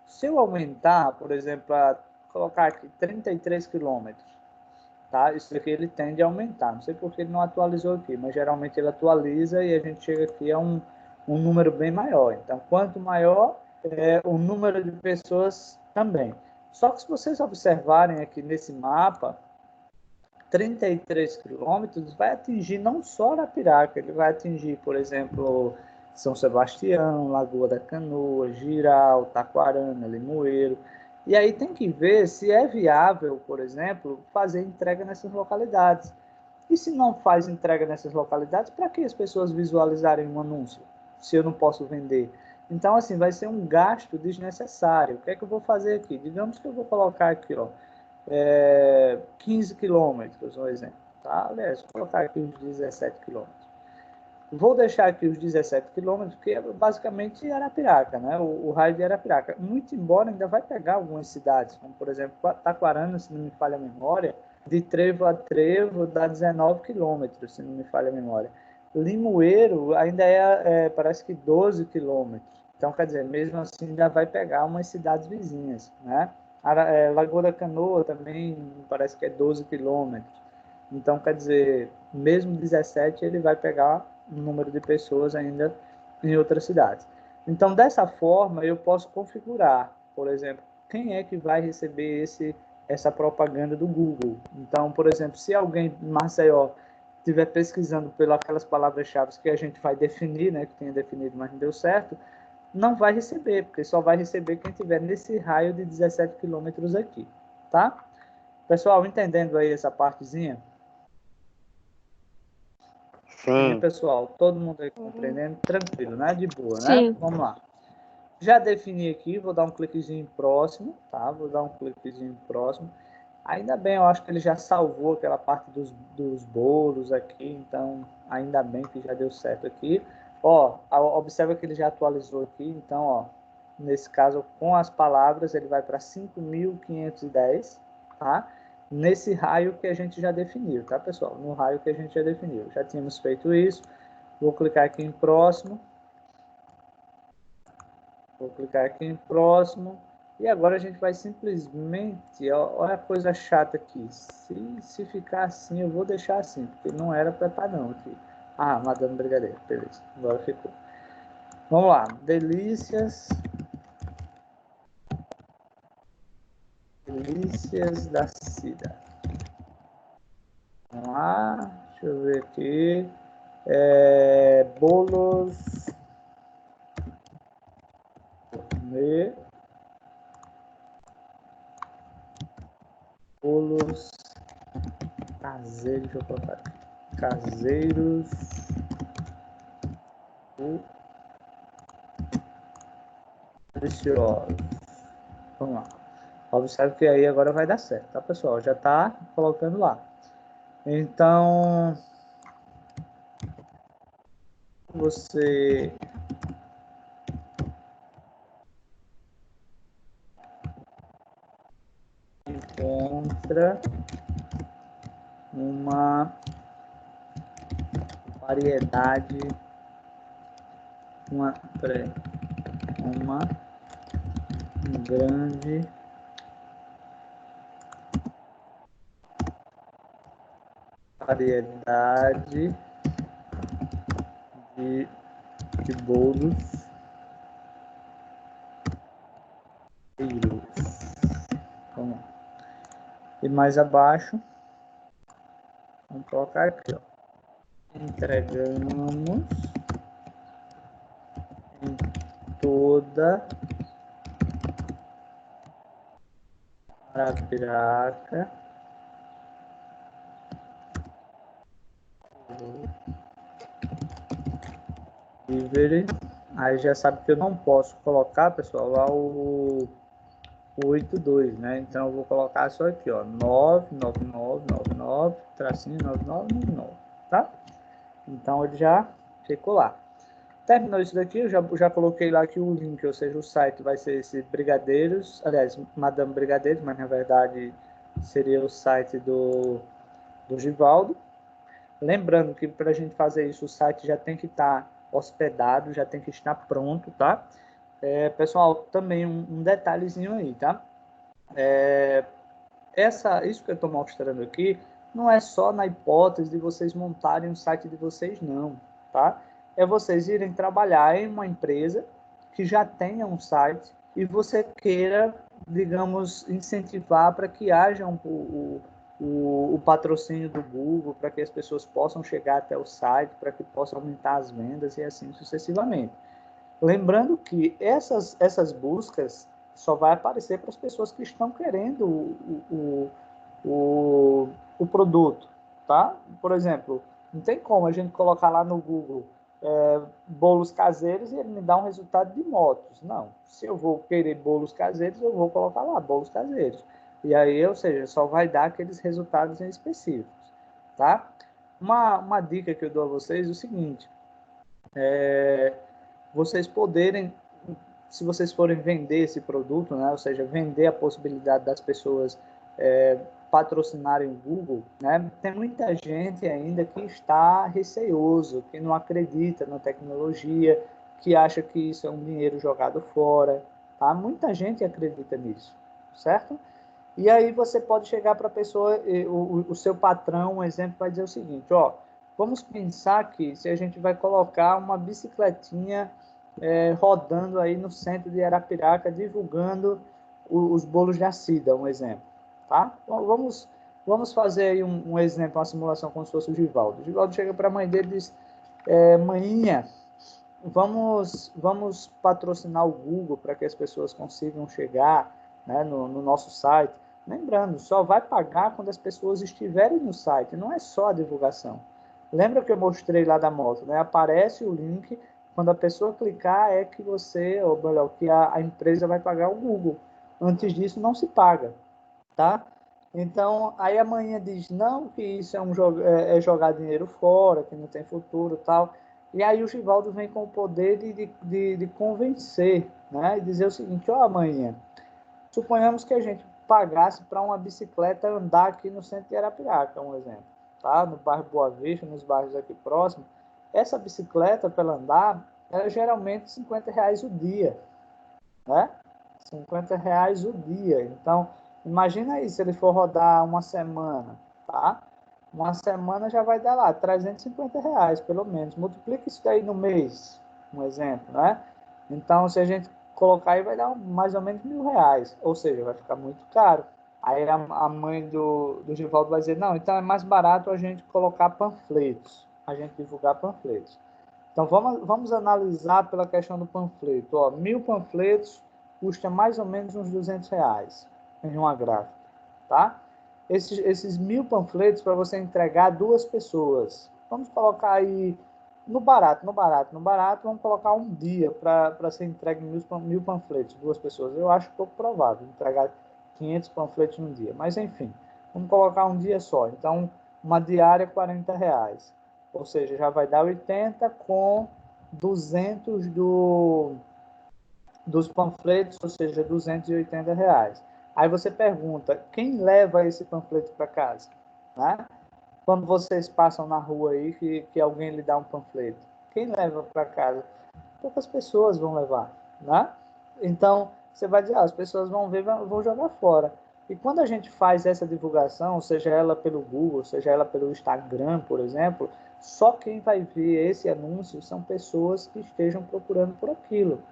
Speaker 1: Se eu aumentar, por exemplo, colocar aqui 33 quilômetros, tá? Isso aqui ele tende a aumentar. Não sei porque ele não atualizou aqui, mas geralmente ele atualiza e a gente chega aqui a um número bem maior. Então, quanto maior o número de pessoas também. Só que se vocês observarem aqui nesse mapa, 33 quilômetros vai atingir não só Arapiraca, ele vai atingir, por exemplo, São Sebastião, Lagoa da Canoa, Jirau, Taquarana, Limoeiro. E aí tem que ver se é viável, por exemplo, fazer entrega nessas localidades. E se não faz entrega nessas localidades, para que as pessoas visualizarem um anúncio, se eu não posso vender? Então, assim, vai ser um gasto desnecessário. O que é que eu vou fazer aqui? Digamos que eu vou colocar aqui, ó, 15 quilômetros, um exemplo. Tá? Aliás, vou colocar aqui os 17 quilômetros. Vou deixar aqui os 17 quilômetros, que é basicamente Arapiraca, né? O raio de Arapiraca. Muito embora ainda vai pegar algumas cidades, como por exemplo, Taquarana, se não me falha a memória, de trevo a trevo dá 19 quilômetros, se não me falha a memória. Limoeiro ainda parece que 12 quilômetros. Então, quer dizer, mesmo assim ainda vai pegar umas cidades vizinhas, né? Lagoa da Canoa também parece que é 12 quilômetros. Então, quer dizer, mesmo 17, ele vai pegar um número de pessoas ainda em outras cidades. Então, dessa forma, eu posso configurar, por exemplo, quem é que vai receber essa propaganda do Google. Então, por exemplo, se alguém em Maceió estiver pesquisando pelas palavras-chave que a gente vai definir, né, que tenha definido, mas não deu certo, não vai receber, porque só vai receber quem estiver nesse raio de 17 quilômetros aqui, tá? Pessoal, entendendo aí essa partezinha?
Speaker 2: Sim.
Speaker 1: E, pessoal, todo mundo aí compreendendo? Tranquilo, né? De boa,
Speaker 4: Sim.
Speaker 1: né? Vamos lá. Já defini aqui, vou dar um cliquezinho em próximo, tá? Vou dar um cliquezinho em próximo. Ainda bem, eu acho que ele já salvou aquela parte dos bolos aqui, então ainda bem que já deu certo aqui. Ó, observa que ele já atualizou aqui, então, ó, nesse caso, com as palavras, ele vai para 5.510, tá? Nesse raio que a gente já definiu, tá, pessoal? No raio que a gente já definiu. Já tínhamos feito isso. Vou clicar aqui em próximo. Vou clicar aqui em próximo. E agora a gente vai simplesmente... Olha a coisa chata aqui. Se ficar assim, eu vou deixar assim. Porque não era para estar não aqui. Ah, Madame Brigadeiro. Beleza. Agora ficou. Vamos lá. Delícias da Cida. Vamos lá. Deixa eu ver aqui. Bolos gourmet. Bolos caseiros, deixa eu colocar aqui. Caseiros do deliciosos. Vamos lá. Observe que aí agora vai dar certo, tá, pessoal? Já está colocando lá. Então, você encontra uma variedade, uma grande variedade de bolos caseiros. Vamos lá. E mais abaixo, vamos colocar aqui, ó. Entregamos em toda Arapiraca delivery. Aí já sabe que eu não posso colocar, pessoal, lá o 82, né? Então eu vou colocar só aqui, ó, 99999 tracinho 9999, tá? Então ele já ficou lá. Terminou isso daqui, eu já coloquei lá que o link, ou seja, o site vai ser esse Brigadeiros, aliás, Madame Brigadeiros, mas na verdade seria o site do Givaldo. Lembrando que para a gente fazer isso, o site já tem que estar hospedado, já tem que estar pronto, tá? Pessoal, também um detalhezinho aí, tá? Isso que eu estou mostrando aqui não é só na hipótese de vocês montarem o site de vocês, não, tá? É vocês irem trabalhar em uma empresa que já tenha um site e você queira, digamos, incentivar para que haja o patrocínio do Google, para que as pessoas possam chegar até o site, para que possam aumentar as vendas e assim sucessivamente. Lembrando que essas buscas só vai aparecer para as pessoas que estão querendo o produto, tá? Por exemplo, não tem como a gente colocar lá no Google bolos caseiros e ele me dá um resultado de motos. Não. Se eu vou querer bolos caseiros, eu vou colocar lá bolos caseiros. E aí, ou seja, só vai dar aqueles resultados em específicos, tá? Uma dica que eu dou a vocês é o seguinte, vocês poderem, se vocês forem vender esse produto, né, ou seja, vender a possibilidade das pessoas patrocinarem o Google, né, tem muita gente ainda que está receoso, que não acredita na tecnologia, que acha que isso é um dinheiro jogado fora, tá? Muita gente acredita nisso, certo? E aí você pode chegar para a pessoa, o seu patrão, um exemplo, vai dizer o seguinte, ó, vamos pensar que se a gente vai colocar uma bicicletinha rodando aí no centro de Arapiraca, divulgando os bolos de Acida, um exemplo, tá? Então, vamos fazer aí um exemplo, uma simulação como se fosse o Givaldo. O Givaldo chega para a mãe dele e diz, maninha, vamos patrocinar o Google para que as pessoas consigam chegar, né, no nosso site. Lembrando, só vai pagar quando as pessoas estiverem no site, não é só a divulgação. Lembra que eu mostrei lá da moto, né? Aparece o link, quando a pessoa clicar é que você, ou melhor, que a empresa vai pagar o Google. Antes disso não se paga, tá? Então, aí a manhã diz, não, que isso é jogar dinheiro fora, que não tem futuro e tal. E aí o Givaldo vem com o poder de convencer, né? E dizer o seguinte, ó, amanhã, suponhamos que a gente pagasse para uma bicicleta andar aqui no centro de Arapiraca, um exemplo, tá? No bairro Boa Vista, nos bairros aqui próximos. Essa bicicleta, para ela andar, é geralmente R$ 50 o dia, né? R$ 50 o dia. Então, imagina aí, se ele for rodar uma semana, tá? Uma semana já vai dar lá R$ 350, pelo menos. Multiplica isso daí no mês, um exemplo, né? Então, se a gente colocar aí, vai dar mais ou menos R$ 1.000. Ou seja, vai ficar muito caro. Aí a mãe do Givaldo vai dizer, não, então é mais barato a gente colocar panfletos, a gente divulgar panfletos. Então, vamos analisar pela questão do panfleto. Ó, 1.000 panfletos custa mais ou menos uns R$ 200 em uma gráfica, tá? Esses 1.000 panfletos para você entregar a 2 pessoas. Vamos colocar aí no barato, vamos colocar um dia para ser entregue 1.000 panfletos, 2 pessoas. Eu acho pouco provável entregar 500 panfletos num dia. Mas, enfim, vamos colocar um dia só. Então, uma diária, R$ 40. Ou seja, já vai dar 80 com 200 dos panfletos, ou seja, R$ 280. Aí você pergunta, quem leva esse panfleto para casa? Né? Quando vocês passam na rua aí, que alguém lhe dá um panfleto, quem leva para casa? Poucas pessoas vão levar, né? Então, você vai dizer, as pessoas vão ver, vão jogar fora. E quando a gente faz essa divulgação, seja ela pelo Google, seja ela pelo Instagram, por exemplo, só quem vai ver esse anúncio são pessoas que estejam procurando por aquilo.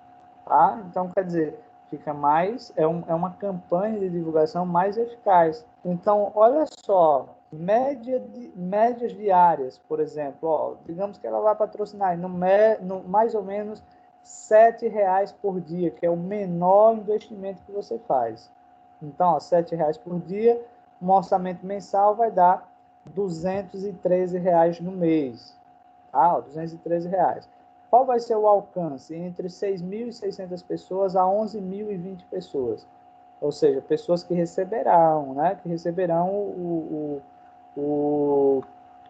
Speaker 1: Tá? Então, quer dizer, fica mais, é uma campanha de divulgação mais eficaz. Então, olha só, médias diárias, por exemplo, ó, digamos que ela vai patrocinar no mais ou menos R$ 7 por dia, que é o menor investimento que você faz. Então, ó, R$ 7 por dia, um orçamento mensal vai dar R$ 213 no mês. Tá? Ó, R$ 213. Qual vai ser o alcance? Entre 6.600 pessoas a 11.020 pessoas. Ou seja, pessoas que receberão, né? Que receberão o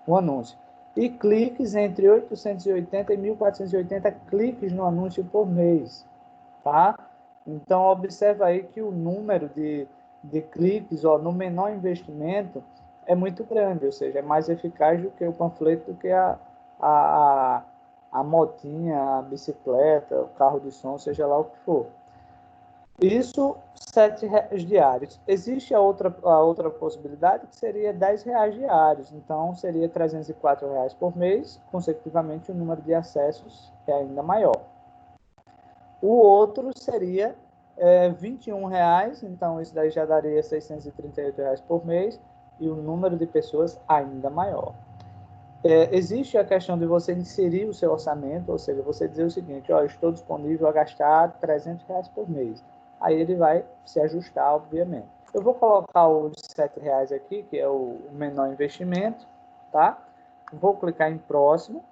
Speaker 1: anúncio. E cliques entre 880 e 1.480 cliques no anúncio por mês. Tá? Então, observa aí que o número de cliques, ó, no menor investimento é muito grande, ou seja, é mais eficaz do que o panfleto, do que a motinha, a bicicleta, o carro de som, seja lá o que for. Isso, R$ 7 diários. Existe a outra possibilidade, que seria R$ 10 diários. Então, seria R$ 304 por mês. Consecutivamente, o número de acessos é ainda maior. O outro seria R$ 21. Então, isso daí já daria R$ 638 por mês. E o número de pessoas ainda maior. Existe a questão de você inserir o seu orçamento, ou seja, você dizer o seguinte, ó, estou disponível a gastar R$ 300 por mês. Aí ele vai se ajustar, obviamente. Eu vou colocar os R$ 7 aqui, que é o menor investimento, tá? Vou clicar em próximo.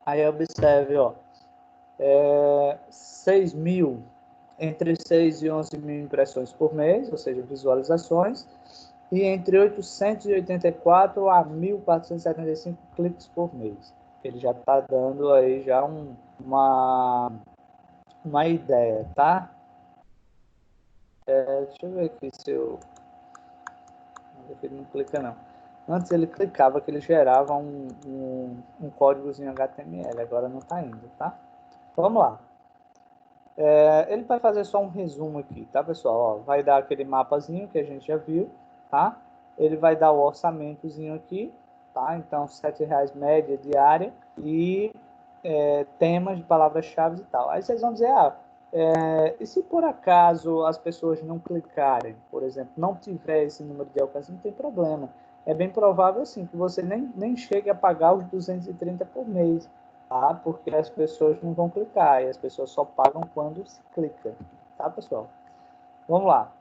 Speaker 1: Aí observe, ó, 6.000, entre 6 e 11 mil impressões por mês, ou seja, visualizações, e entre 884 a 1.475 cliques por mês. Ele já está dando aí já uma ideia, tá? Deixa eu ver aqui se eu... Ele não clica não. Antes ele clicava que ele gerava um códigozinho HTML, agora não está indo, tá? Vamos lá. Ele vai fazer só um resumo aqui, tá, pessoal? Ó, vai dar aquele mapazinho que a gente já viu, tá? Ele vai dar o orçamentozinho aqui, tá? Então, R$ 7 média diária e temas de palavras-chave e tal. Aí vocês vão dizer, e se por acaso as pessoas não clicarem, por exemplo, não tiver esse número de alcance, não tem problema. É bem provável, sim, que você nem chegue a pagar os 230 por mês, tá? Porque as pessoas não vão clicar, e as pessoas só pagam quando se clica, tá, pessoal? Vamos lá.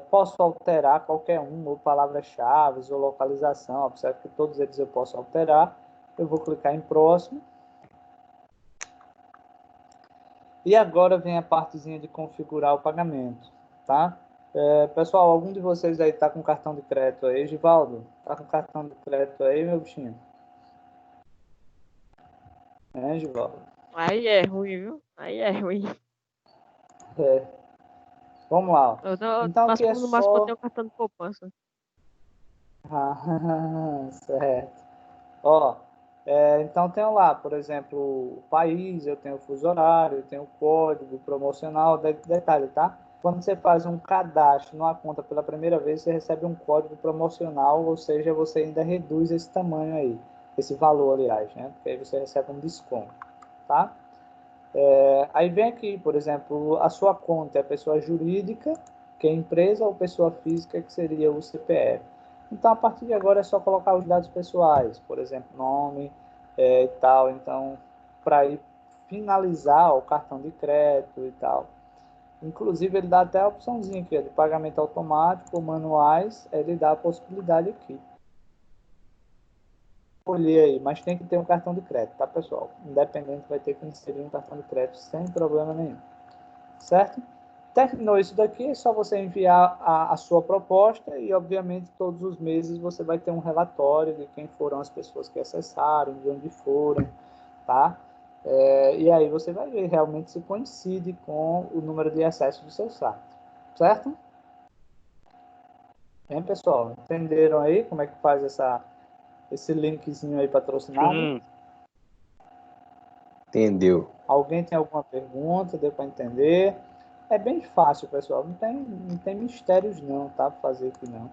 Speaker 1: Posso alterar qualquer um, ou palavras-chave, ou localização, observe que todos eles eu posso alterar. Eu vou clicar em próximo. E agora vem a partezinha de configurar o pagamento, tá? Pessoal, algum de vocês aí tá com cartão de crédito aí? Givaldo, tá com cartão de crédito aí, meu bichinho? Givaldo?
Speaker 3: Aí é ruim, viu? Aí é ruim.
Speaker 1: Vamos lá. Então aqui é
Speaker 3: No máximo eu
Speaker 1: só...
Speaker 3: tenho cartão de poupança.
Speaker 1: Certo. Ó, então tenho lá, por exemplo, o país, eu tenho o fuso horário, eu tenho o código promocional, detalhe, tá? Quando você faz um cadastro numa conta pela primeira vez, você recebe um código promocional, ou seja, você ainda reduz esse tamanho aí, esse valor, aliás, né? Porque aí você recebe um desconto, tá? Aí vem aqui, por exemplo, a sua conta é pessoa jurídica, que é empresa, ou pessoa física, que seria o CPF. Então, a partir de agora é só colocar os dados pessoais, por exemplo, nome e tal. Então, para ir finalizar o cartão de crédito e tal. Inclusive, ele dá até a opçãozinha aqui, ó, de pagamento automático ou manuais, ele dá a possibilidade aqui. Escolher aí, mas tem que ter um cartão de crédito, tá, pessoal? Independente, vai ter que inserir um cartão de crédito sem problema nenhum. Certo? Terminou isso daqui, é só você enviar a sua proposta e, obviamente, todos os meses você vai ter um relatório de quem foram as pessoas que acessaram, de onde foram, tá? E aí você vai ver realmente se coincide com o número de acessos do seu site, certo? Bem, pessoal, entenderam aí como é que faz esse linkzinho aí patrocinado?
Speaker 2: Sim.
Speaker 6: Entendeu?
Speaker 1: Alguém tem alguma pergunta? Deu para entender? É bem fácil, pessoal. Não tem mistérios não, tá? Para fazer aqui não.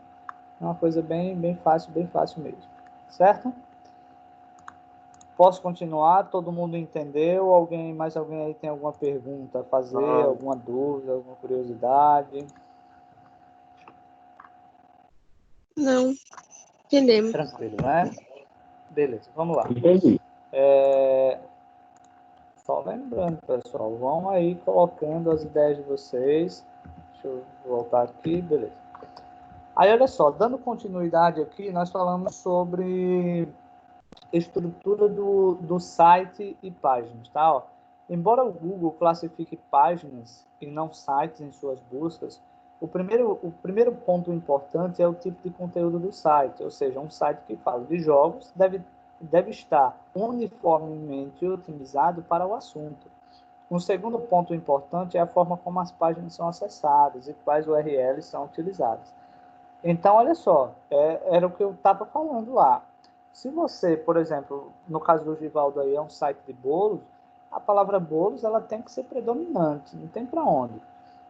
Speaker 1: É uma coisa bem fácil mesmo. Certo? Posso continuar? Todo mundo entendeu? Mais alguém aí tem alguma pergunta a fazer? Alguma dúvida, alguma curiosidade?
Speaker 4: Não. Entendemos.
Speaker 1: Tranquilo, né? Beleza, vamos lá.
Speaker 6: Entendi.
Speaker 1: Só lembrando, pessoal, vão aí colocando as ideias de vocês. Deixa eu voltar aqui, beleza. Aí, olha só, dando continuidade aqui, nós falamos sobre estrutura do site e páginas, tá? Ó, embora o Google classifique páginas e não sites em suas buscas, o primeiro ponto importante é o tipo de conteúdo do site, ou seja, um site que fala de jogos deve estar uniformemente otimizado para o assunto. Um segundo ponto importante é a forma como as páginas são acessadas e quais URLs são utilizadas. Então, olha só, era o que eu estava falando lá. Se você, por exemplo, no caso do Givaldo aí, é um site de bolos, a palavra bolos ela tem que ser predominante, não tem para onde.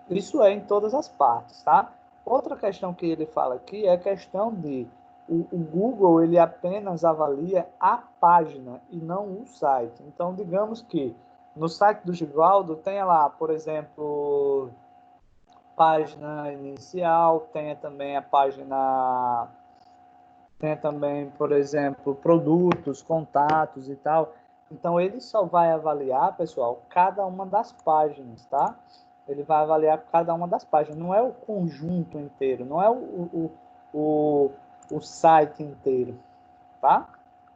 Speaker 1: Isso é em todas as partes, tá? Outra questão que ele fala aqui é a questão de o Google ele apenas avalia a página e não o site. Então, digamos que no site do Givaldo tenha lá, por exemplo, página inicial, tenha também, por exemplo, produtos, contatos e tal. Então, ele só vai avaliar, pessoal, cada uma das páginas, tá? Ele vai avaliar cada uma das páginas, não é o conjunto inteiro, não é o site inteiro, tá?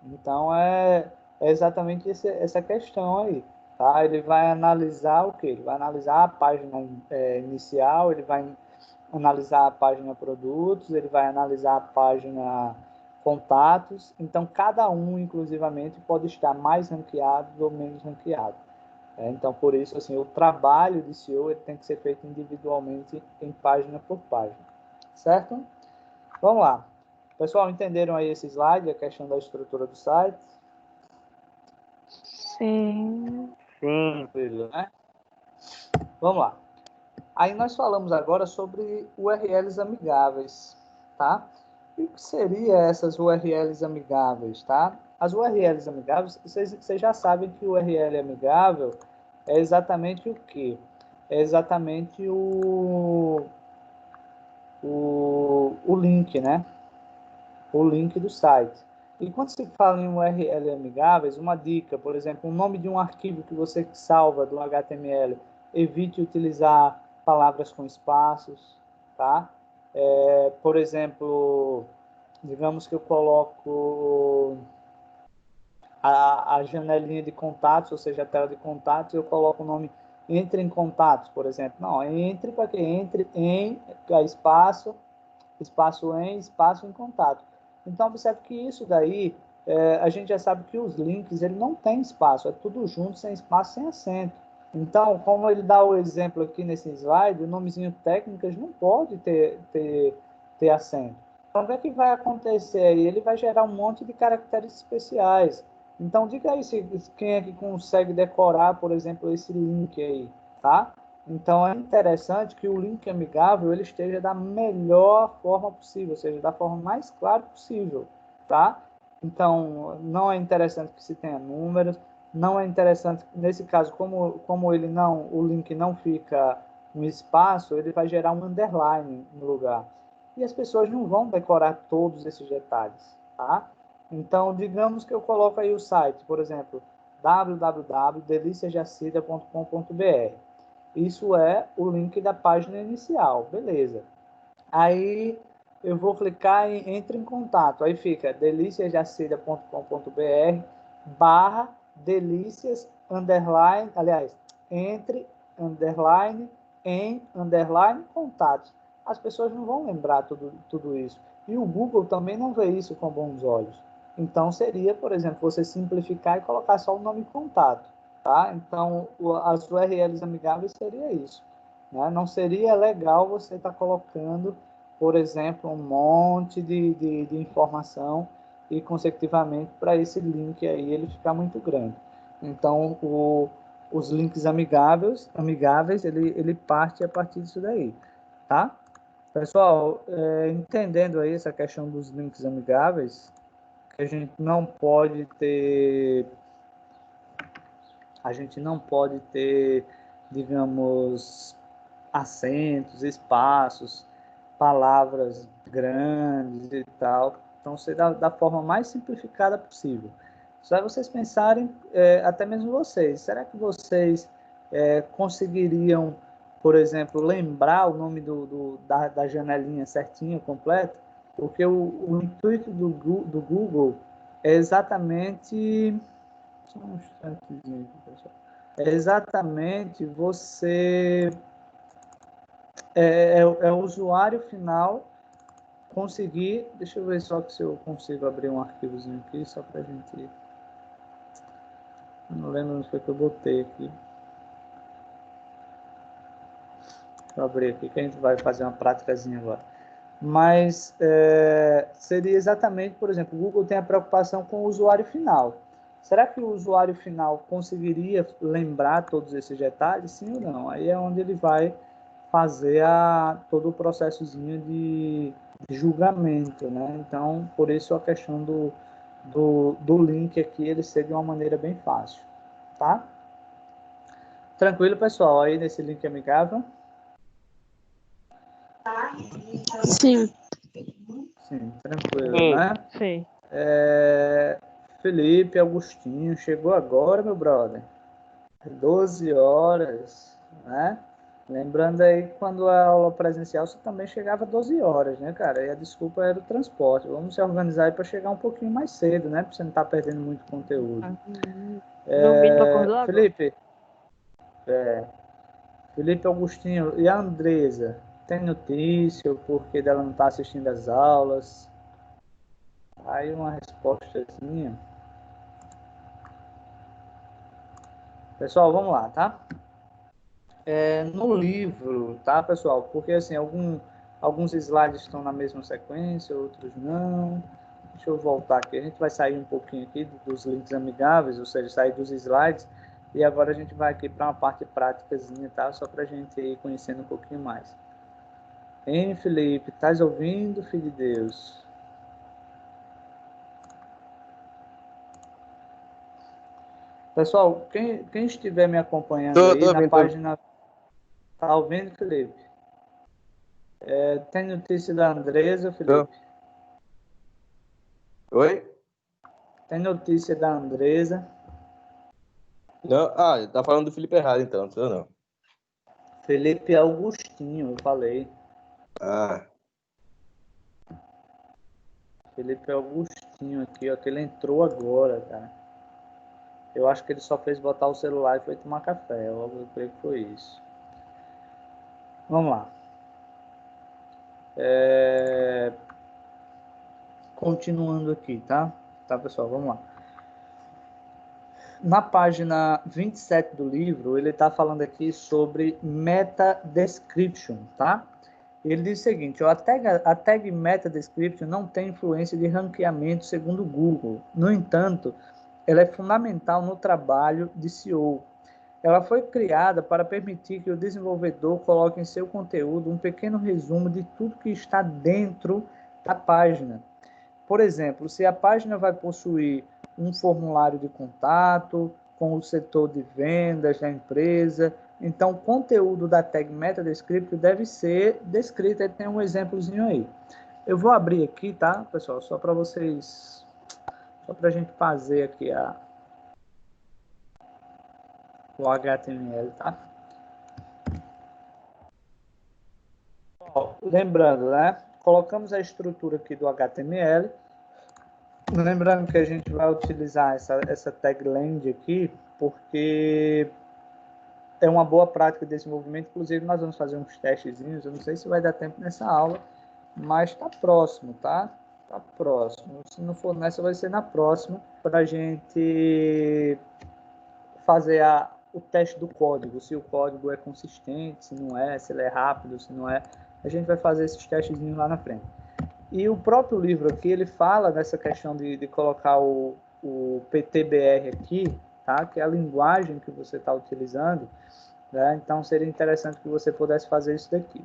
Speaker 1: Então, é exatamente essa questão aí. Tá? Ele vai analisar o quê? Ele vai analisar a página inicial, ele vai analisar a página produtos, ele vai analisar a página contatos. Então, cada um, inclusivamente, pode estar mais ranqueado ou menos ranqueado. Então, por isso, assim, o trabalho de SEO ele tem que ser feito individualmente, em página por página. Certo? Vamos lá. Pessoal, entenderam aí esse slide, a questão da estrutura do site?
Speaker 5: Sim.
Speaker 2: Sim.
Speaker 1: Tranquilo, né? Vamos lá. Aí nós falamos agora sobre URLs amigáveis, tá? E o que seria essas URLs amigáveis, tá? As URLs amigáveis, vocês já sabem que o URL amigável é exatamente o quê? É exatamente o link, né? O link do site. E quando se fala em URL amigáveis, uma dica, por exemplo, o nome de um arquivo que você salva do HTML, evite utilizar palavras com espaços, tá? Por exemplo, digamos que eu coloco a janelinha de contatos, ou seja, a tela de contatos, eu coloco o nome entre em contatos, por exemplo. Não, entre para que entre em espaço em contato. Então, observe que isso daí, a gente já sabe que os links, ele não tem espaço, é tudo junto, sem espaço, sem acento. Então, como ele dá o exemplo aqui nesse slide, o nomezinho técnicas não pode ter acento. Então, o que é que vai acontecer aí? Ele vai gerar um monte de caracteres especiais. Então, diga aí quem é que consegue decorar, por exemplo, esse link aí, tá? Então, é interessante que o link amigável ele esteja da melhor forma possível, ou seja, da forma mais clara possível, tá? Então, não é interessante que se tenha números, não é interessante, nesse caso, como o link não fica no espaço, ele vai gerar um underline no lugar. E as pessoas não vão decorar todos esses detalhes, tá? Então, digamos que eu coloco aí o site, por exemplo, www.deliciasjacida.com.br. Isso é o link da página inicial, beleza. Aí eu vou clicar em Entre em Contato. Aí fica deliciasjacida.com.br/delícias, aliás, entre, em, contatos. As pessoas não vão lembrar tudo isso. E o Google também não vê isso com bons olhos. Então, seria, por exemplo, você simplificar e colocar só o nome contato. Tá? Então, as URLs amigáveis seria isso. Né? Não seria legal você estar colocando, por exemplo, um monte de informação e, consecutivamente, para esse link aí ele ficar muito grande. Então, os links amigáveis ele parte a partir disso daí. Tá? Pessoal, entendendo aí essa questão dos links amigáveis, que a gente não pode ter, digamos, acentos, espaços, palavras grandes e tal. Então, ser da forma mais simplificada possível. Só vocês pensarem, até mesmo vocês, será que vocês conseguiriam, por exemplo, lembrar o nome da janelinha certinha, completa? Porque o intuito do Google é exatamente... Só um instantezinho aqui, pessoal. É exatamente você... É o usuário final conseguir... Deixa eu ver só se eu consigo abrir um arquivozinho aqui, só para a gente... Não lembro onde foi que eu botei aqui. Deixa eu abrir aqui, que a gente vai fazer uma práticazinha agora. Mas seria exatamente, por exemplo, o Google tem a preocupação com o usuário final. Será que o usuário final conseguiria lembrar todos esses detalhes? Sim ou não? Aí é onde ele vai fazer todo o processozinho de julgamento, né? Então, por isso a questão do link aqui, ele ser de uma maneira bem fácil, tá? Tranquilo, pessoal, aí nesse link amigável?
Speaker 4: Sim.
Speaker 1: Sim, tranquilo, né?
Speaker 3: Sim.
Speaker 1: Felipe Augustinho, chegou agora, meu brother. 12 horas, né? Lembrando aí que quando a aula presencial você também chegava 12 horas, né, cara? E a desculpa era o transporte. Vamos se organizar aí para chegar um pouquinho mais cedo, né? Para você não estar perdendo muito conteúdo.
Speaker 3: Meu menino acordou agora.
Speaker 1: Felipe Augustinho, e a Andresa? Tem notícia, o porquê dela não estar assistindo às aulas? Aí uma respostazinha. Pessoal, vamos lá, tá? No livro, tá, pessoal? Porque, assim, alguns slides estão na mesma sequência, outros não. Deixa eu voltar aqui. A gente vai sair um pouquinho aqui dos links amigáveis, ou seja, sair dos slides. E agora a gente vai aqui para uma parte práticazinha, tá? Só para a gente ir conhecendo um pouquinho mais. Hein, Felipe? Estás ouvindo, filho de Deus? Pessoal, quem estiver me acompanhando aí na página... Tá ouvindo, Felipe? Tem notícia da Andresa, Felipe?
Speaker 6: Oi?
Speaker 1: Tem notícia da Andresa?
Speaker 6: Não, tá falando do Felipe errado, então, não não.
Speaker 1: Felipe Augustinho, eu falei. Felipe Augustinho aqui, ó, que ele entrou agora, cara. Eu acho que ele só fez botar o celular e foi tomar café. Eu creio que foi isso. Vamos lá. Continuando aqui, tá? Tá, pessoal, vamos lá. Na página 27 do livro, ele está falando aqui sobre meta description, tá? Ele diz o seguinte, a tag meta description não tem influência de ranqueamento segundo o Google. No entanto, ela é fundamental no trabalho de SEO. Ela foi criada para permitir que o desenvolvedor coloque em seu conteúdo um pequeno resumo de tudo que está dentro da página. Por exemplo, se a página vai possuir um formulário de contato com o setor de vendas da empresa, então o conteúdo da tag meta description deve ser descrito. Aí tem um exemplozinho aí. Eu vou abrir aqui, tá, pessoal? Só para vocês, só para a gente fazer aqui o HTML, tá? lembrando, né? Colocamos a estrutura aqui do HTML. Lembrando que a gente vai utilizar essa tagland aqui, porque é uma boa prática de desenvolvimento. Inclusive, nós vamos fazer uns testezinhos. Eu não sei se vai dar tempo nessa aula, mas está próximo, tá? Está próximo. Se não for nessa, vai ser na próxima, para a gente fazer o teste do código. Se o código é consistente, se não é, se ele é rápido, se não é. A gente vai fazer esses testezinhos lá na frente. E o próprio livro aqui, ele fala dessa questão de colocar o PTBR aqui, tá? Que é a linguagem que você está utilizando, né? Então, seria interessante que você pudesse fazer isso daqui.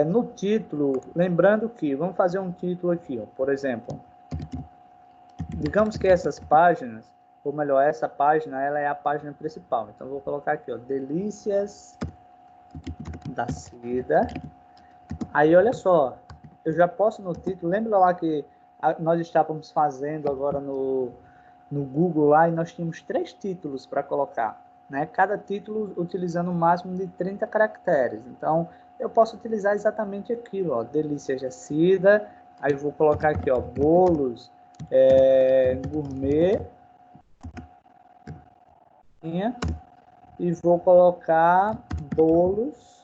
Speaker 1: No título, lembrando que, vamos fazer um título aqui, ó, por exemplo. Digamos que essas páginas, ou melhor, essa página, ela é a página principal. Então, vou colocar aqui, ó, Delícias da Cida. Aí, olha só. Eu já posso no título, lembra lá que nós estávamos fazendo agora no Google lá, e nós tínhamos 3 títulos para colocar, né? Cada título utilizando o máximo de 30 caracteres. Então, eu posso utilizar exatamente aquilo, ó, Delícias da Cida, aí eu vou colocar aqui, ó, bolos gourmet, e vou colocar bolos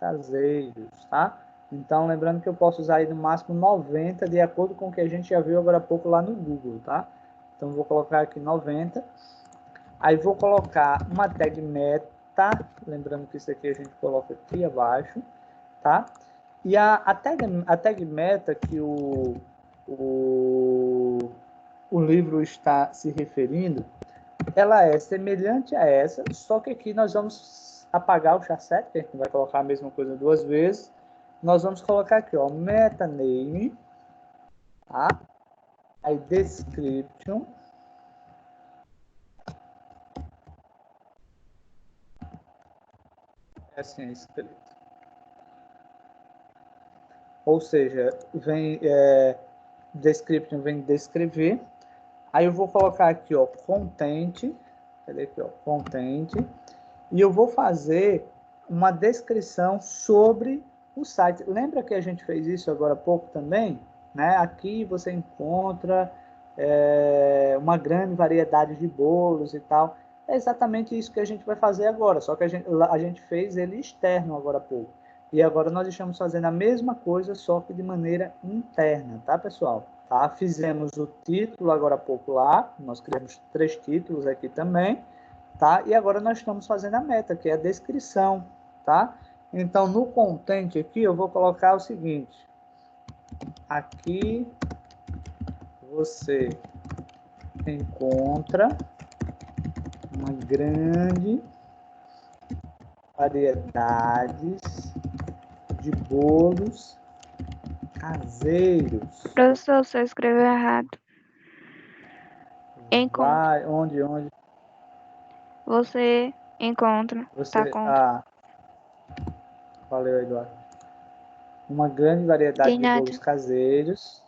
Speaker 1: caseiros, tá? Então, lembrando que eu posso usar aí no máximo 90, de acordo com o que a gente já viu agora há pouco lá no Google, tá? Então, vou colocar aqui 90. Aí, vou colocar uma tag meta, lembrando que isso aqui a gente coloca aqui abaixo, tá? E a tag meta que o livro está se referindo, ela é semelhante a essa, só que aqui nós vamos apagar o chasset, que a gente vai colocar a mesma coisa 2 vezes. Nós vamos colocar aqui, ó, meta name, tá? Aí description, é assim escrito. Ou seja, vem description, vem descrever. Aí eu vou colocar aqui, ó, content, cadê aqui, ó, content. E eu vou fazer uma descrição sobre o site. Lembra que a gente fez isso agora há pouco também? Né? Aqui você encontra uma grande variedade de bolos e tal. É exatamente isso que a gente vai fazer agora, só que a gente fez ele externo agora há pouco. E agora nós estamos fazendo a mesma coisa, só que de maneira interna, tá, pessoal? Tá? Fizemos o título agora há pouco lá, nós criamos 3 títulos aqui também. Tá? E agora nós estamos fazendo a meta, que é a descrição, tá? Então, no content aqui, eu vou colocar o seguinte. Aqui você encontra uma grande variedade de bolos caseiros.
Speaker 5: Professor, você escreveu errado.
Speaker 1: Vai, onde?
Speaker 5: Você encontra.
Speaker 1: Você,
Speaker 5: Tá contra.
Speaker 1: valeu, Eduardo. Uma grande variedade
Speaker 5: De
Speaker 1: de
Speaker 5: nada.
Speaker 1: bolos caseiros.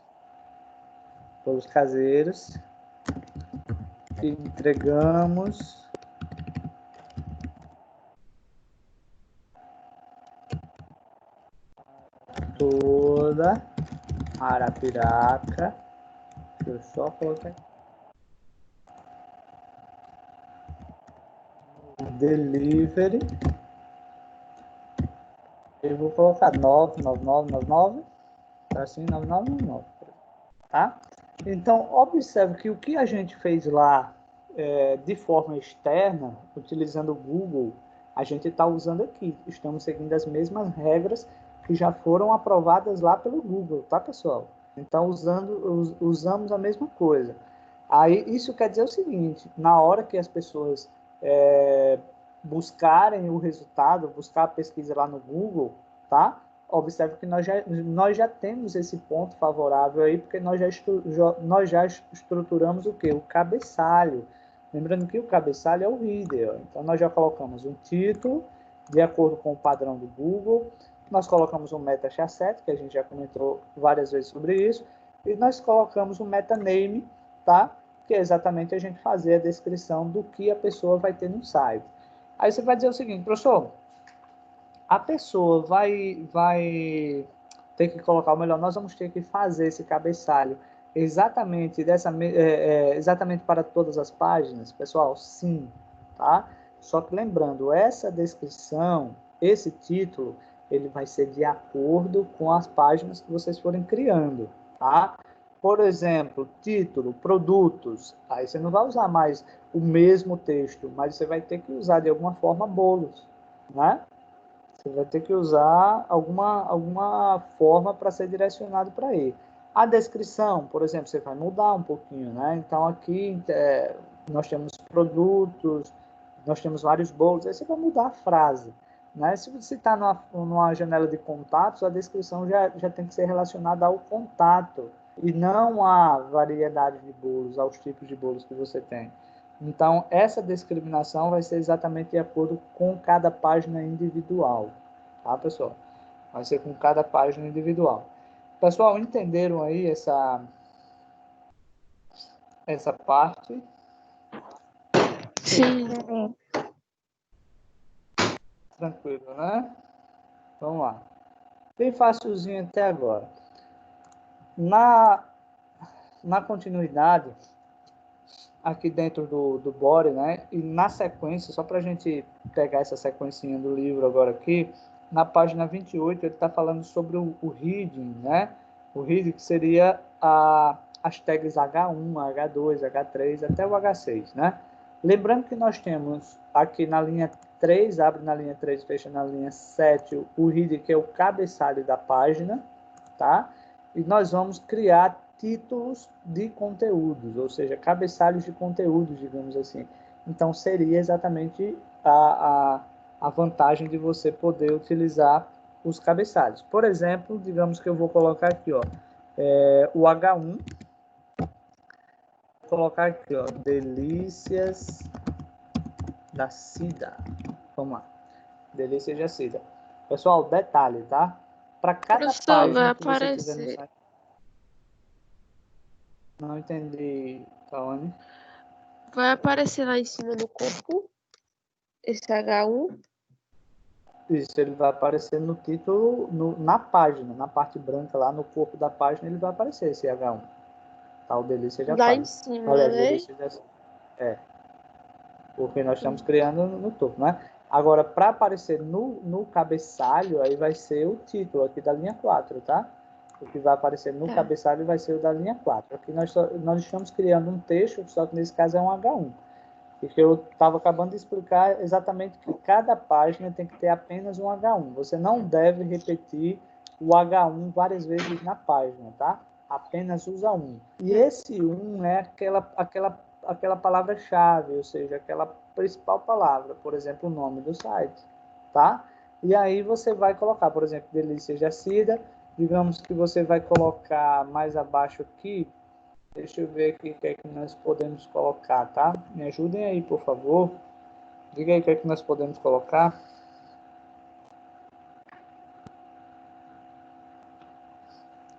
Speaker 1: Bolos caseiros. Que entregamos toda Arapiraca. Deixa eu só colocar delivery. Eu vou colocar 99999, tá assim, 9999, tá? Então, observe que o que a gente fez lá de forma externa, utilizando o Google, a gente está usando aqui. Estamos seguindo as mesmas regras que já foram aprovadas lá pelo Google, tá, pessoal? Então, usamos a mesma coisa. Aí, isso quer dizer o seguinte, na hora que as pessoas buscarem o resultado, buscar a pesquisa lá no Google, tá? Observe que nós já temos esse ponto favorável aí, porque nós já estruturamos o quê? O cabeçalho. Lembrando que o cabeçalho é o header. Então, nós já colocamos um título, de acordo com o padrão do Google. Nós colocamos um meta chasset, que a gente já comentou várias vezes sobre isso. E nós colocamos um meta name, tá? Que é exatamente a gente fazer a descrição do que a pessoa vai ter no site. Aí você vai dizer o seguinte, professor, a pessoa vai ter que colocar, ou melhor, nós vamos ter que fazer esse cabeçalho exatamente, exatamente para todas as páginas? Pessoal, sim, tá? Só que lembrando, essa descrição, esse título, ele vai ser de acordo com as páginas que vocês forem criando, tá? Por exemplo, título, produtos, aí você não vai usar mais o mesmo texto, mas você vai ter que usar de alguma forma bolos, né? Você vai ter que usar alguma forma para ser direcionado para ele. A descrição, por exemplo, você vai mudar um pouquinho, né? Então, aqui nós temos produtos, nós temos vários bolos, aí você vai mudar a frase, né? Se você está numa janela de contatos, a descrição já tem que ser relacionada ao contato e não à variedade de bolos, aos tipos de bolos que você tem. Então, essa discriminação vai ser exatamente de acordo com cada página individual, tá, pessoal? Vai ser com cada página individual. Pessoal, entenderam aí essa parte?
Speaker 4: Sim.
Speaker 1: Tranquilo, né? Vamos lá. Bem facilzinho até agora. Na continuidade, aqui dentro do body, né? E na sequência, só para a gente pegar essa sequencinha do livro agora aqui, na página 28, ele está falando sobre o reading, né? O reading que seria as tags H1, H2, H3, até o H6, né? Lembrando que nós temos aqui na linha 3, abre na linha 3, fecha na linha 7, o reading, que é o cabeçalho da página, tá? E nós vamos criar títulos de conteúdos, ou seja, cabeçalhos de conteúdos, digamos assim. Então, seria exatamente a vantagem de você poder utilizar os cabeçalhos. Por exemplo, digamos que eu vou colocar aqui, ó, o H1, vou colocar aqui, ó, delícias da Cida. Vamos lá. Delícias da Cida. Pessoal, detalhe, tá? Para cada
Speaker 4: Professor, vai
Speaker 1: página que você tiver no
Speaker 4: aparecer.
Speaker 1: site. Não entendi, Tawane.
Speaker 4: Vai aparecer lá em cima do corpo esse H1.
Speaker 1: Isso, ele vai aparecer no título, na página, na parte branca lá no corpo da página, ele vai aparecer esse H1. Tá, o delícia já
Speaker 4: Lá em
Speaker 1: faz.
Speaker 4: cima,
Speaker 1: Aliás,
Speaker 4: né?
Speaker 1: delícia já... Porque nós estamos criando no topo, né? Agora, para aparecer no cabeçalho, aí vai ser o título aqui da linha 4, tá? O que vai aparecer no cabeçalho vai ser o da linha 4. Aqui nós estamos criando um texto, só que nesse caso é um H1. E que eu estava acabando de explicar exatamente que cada página tem que ter apenas um H1. Você não deve repetir o H1 várias vezes na página, tá? Apenas usa um. E esse um é aquela palavra-chave, ou seja, aquela principal palavra, por exemplo, o nome do site, tá? E aí você vai colocar, por exemplo, Delícias da Cida. Digamos que você vai colocar mais abaixo aqui. Deixa eu ver aqui o que é que nós podemos colocar, tá? Me ajudem aí, por favor. Diga aí o que é que nós podemos colocar.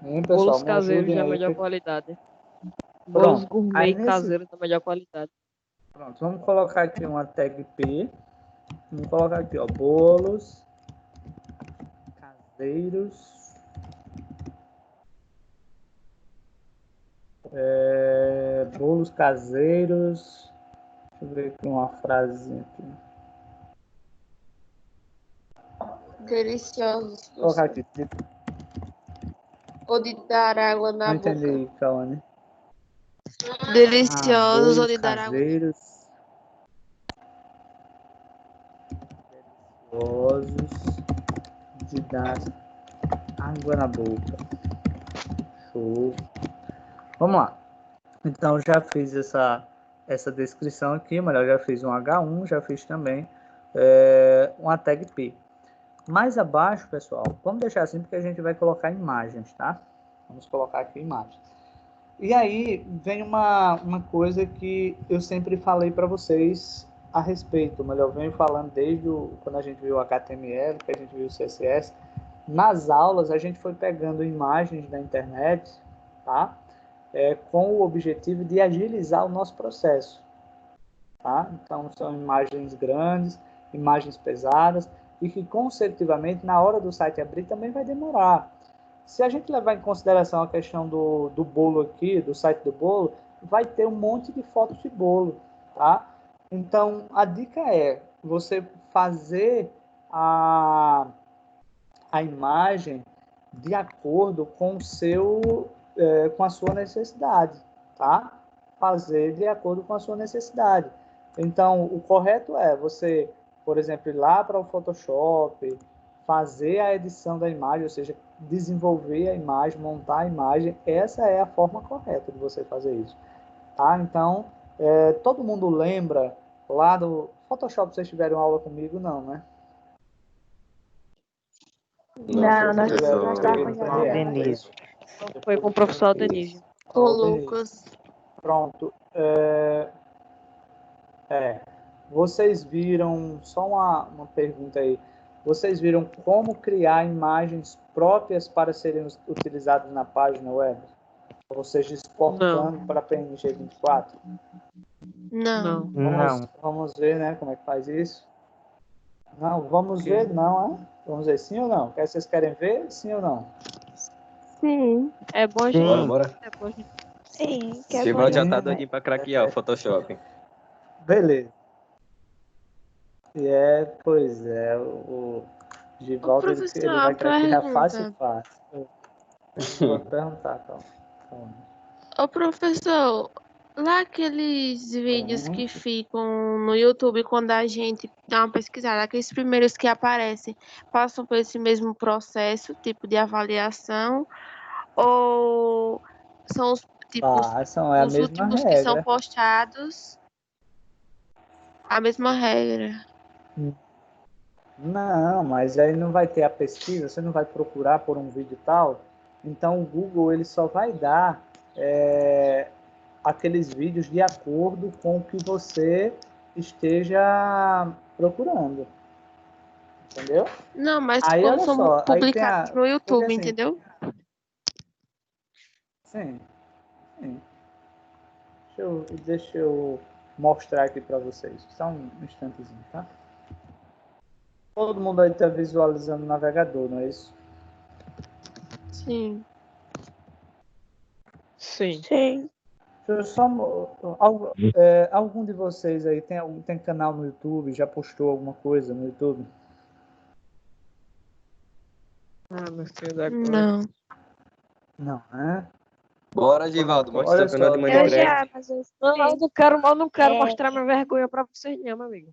Speaker 1: Hein, pessoal?
Speaker 3: Bolos
Speaker 1: Me
Speaker 3: caseiros
Speaker 1: ajudem
Speaker 3: da
Speaker 1: aí.
Speaker 3: melhor qualidade.
Speaker 1: Pronto.
Speaker 3: Bolos gourmet
Speaker 1: Aí nesse...
Speaker 3: caseiros da melhor qualidade.
Speaker 1: Pronto, vamos colocar aqui uma tag P. Vamos colocar aqui, ó, bolos caseiros. Bolos caseiros. Deixa eu ver aqui uma frasezinha aqui.
Speaker 4: Deliciosos.
Speaker 1: Vou colocar aqui.
Speaker 4: Ou de dar água na
Speaker 1: Não
Speaker 4: boca.
Speaker 1: entendi, Cauane.
Speaker 4: Deliciosos ou
Speaker 1: Bolos
Speaker 4: de dar água.
Speaker 1: caseiros. Deliciosos de dar água na boca. Show. Vamos lá. Então, já fiz essa descrição aqui, mas eu já fiz um H1, já fiz também uma tag P. Mais abaixo, pessoal, vamos deixar assim porque a gente vai colocar imagens, tá? Vamos colocar aqui imagens. E aí vem uma coisa que eu sempre falei para vocês a respeito, mas eu venho falando desde quando a gente viu o HTML, que a gente viu o CSS. Nas aulas, a gente foi pegando imagens da internet, tá? Com o objetivo de agilizar o nosso processo, tá? Então, são imagens grandes. imagens pesadas, e que, consecutivamente, na hora do site abrir, também vai demorar. Se a gente levar em consideração a questão do bolo aqui, do site do bolo, vai ter um monte de fotos de bolo, tá? Então, a dica é você fazer a imagem de acordo com com a sua necessidade, tá? Fazer de acordo com a sua necessidade. Então, o correto é você, por exemplo, ir lá para o Photoshop, fazer a edição da imagem, ou seja, desenvolver a imagem, montar a imagem. Essa é a forma correta de você fazer isso, tá? Então, todo mundo lembra lá do Photoshop, vocês tiveram aula comigo? Não, né?
Speaker 5: Não, nós
Speaker 6: professor.
Speaker 5: estávamos com o Denise.
Speaker 3: Foi com o professor Aldenise.
Speaker 4: Ô, Lucas.
Speaker 1: Pronto. Vocês viram, só uma pergunta aí, vocês viram como criar imagens próprias para serem utilizadas na página web? Ou seja, exportando para PNG 24?
Speaker 4: Não.
Speaker 3: Não.
Speaker 1: Vamos ver, né, como é que faz isso. Não, vamos ver, não, é? Vamos ver sim ou não? Vocês querem ver, sim ou não?
Speaker 5: Sim,
Speaker 3: É bom a gente.
Speaker 6: Bora, bora.
Speaker 3: É bom a gente.
Speaker 5: sim. Que é
Speaker 6: Givaldo já
Speaker 5: bonito.
Speaker 6: tá doidinho pra craquear o Photoshop.
Speaker 1: Beleza. Pois é, o Givaldo,
Speaker 4: Ô,
Speaker 1: ele
Speaker 4: professor,
Speaker 1: vai
Speaker 4: uma
Speaker 1: craquear fácil,
Speaker 4: pergunta.
Speaker 1: fácil. Vou perguntar, calma.
Speaker 4: Ô, professor, lá aqueles vídeos que ficam no YouTube, quando a gente dá uma pesquisada, aqueles primeiros que aparecem, passam por esse mesmo processo, tipo de avaliação, ou são
Speaker 1: Passam, é a
Speaker 4: os
Speaker 1: mesma
Speaker 4: últimos que são
Speaker 1: regra.
Speaker 4: postados, a mesma regra?
Speaker 1: Não, mas aí não vai ter a pesquisa, você não vai procurar por um vídeo tal. Então o Google ele só vai dar aqueles vídeos de acordo com o que você esteja procurando. Entendeu?
Speaker 4: Não, mas
Speaker 1: Aí
Speaker 4: quando
Speaker 1: olha
Speaker 4: são
Speaker 1: só, aí tem
Speaker 4: publicados no
Speaker 1: porque
Speaker 4: YouTube,
Speaker 1: assim,
Speaker 4: entendeu?
Speaker 1: sim. Deixa eu mostrar aqui para vocês. Só um instantezinho, tá? Todo mundo aí está visualizando o navegador, não é isso?
Speaker 4: Sim.
Speaker 3: Sim.
Speaker 5: Sim.
Speaker 1: Deixa eu só, algum de vocês aí tem canal no YouTube? Já postou alguma coisa no YouTube?
Speaker 3: Ah, meu filho da glória.
Speaker 4: Não.
Speaker 1: Não, né?
Speaker 6: Bora, Givaldo, mostra o
Speaker 1: Olha
Speaker 6: campeonato
Speaker 1: só,
Speaker 6: de
Speaker 5: Eu
Speaker 6: Minecraft.
Speaker 5: já, mas eu
Speaker 3: Não, eu não quero
Speaker 5: É.
Speaker 3: mostrar minha vergonha pra vocês, não, meu amigo.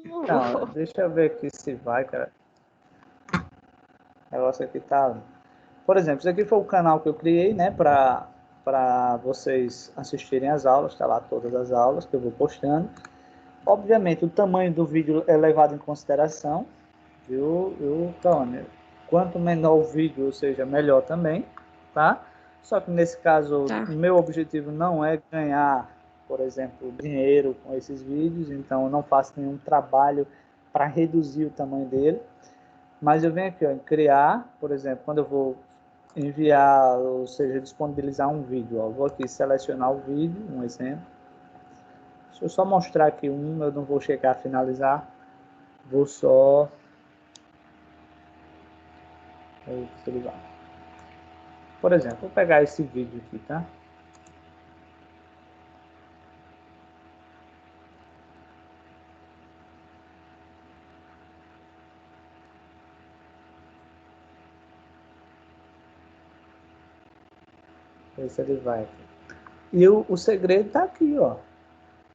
Speaker 1: Não, deixa eu ver aqui se vai, cara. O negócio aqui tá. Por exemplo, esse aqui foi o canal que eu criei, né, para vocês assistirem as aulas, tá lá todas as aulas que eu vou postando. Obviamente, o tamanho do vídeo é levado em consideração, viu, Tony? Quanto menor o vídeo, ou seja, melhor também, tá? Só que nesse caso,
Speaker 4: Tá.
Speaker 1: o meu objetivo não é ganhar, por exemplo, dinheiro com esses vídeos, então eu não faço nenhum trabalho para reduzir o tamanho dele. Mas eu venho aqui, ó, em criar, por exemplo, quando eu vou enviar, ou seja, disponibilizar um vídeo, ó, vou aqui selecionar o vídeo, um exemplo. Deixa eu só mostrar aqui eu não vou chegar a finalizar, vou só observar. Por exemplo, vou pegar esse vídeo aqui, tá? Esse ele vai aqui. E o segredo está aqui, ó.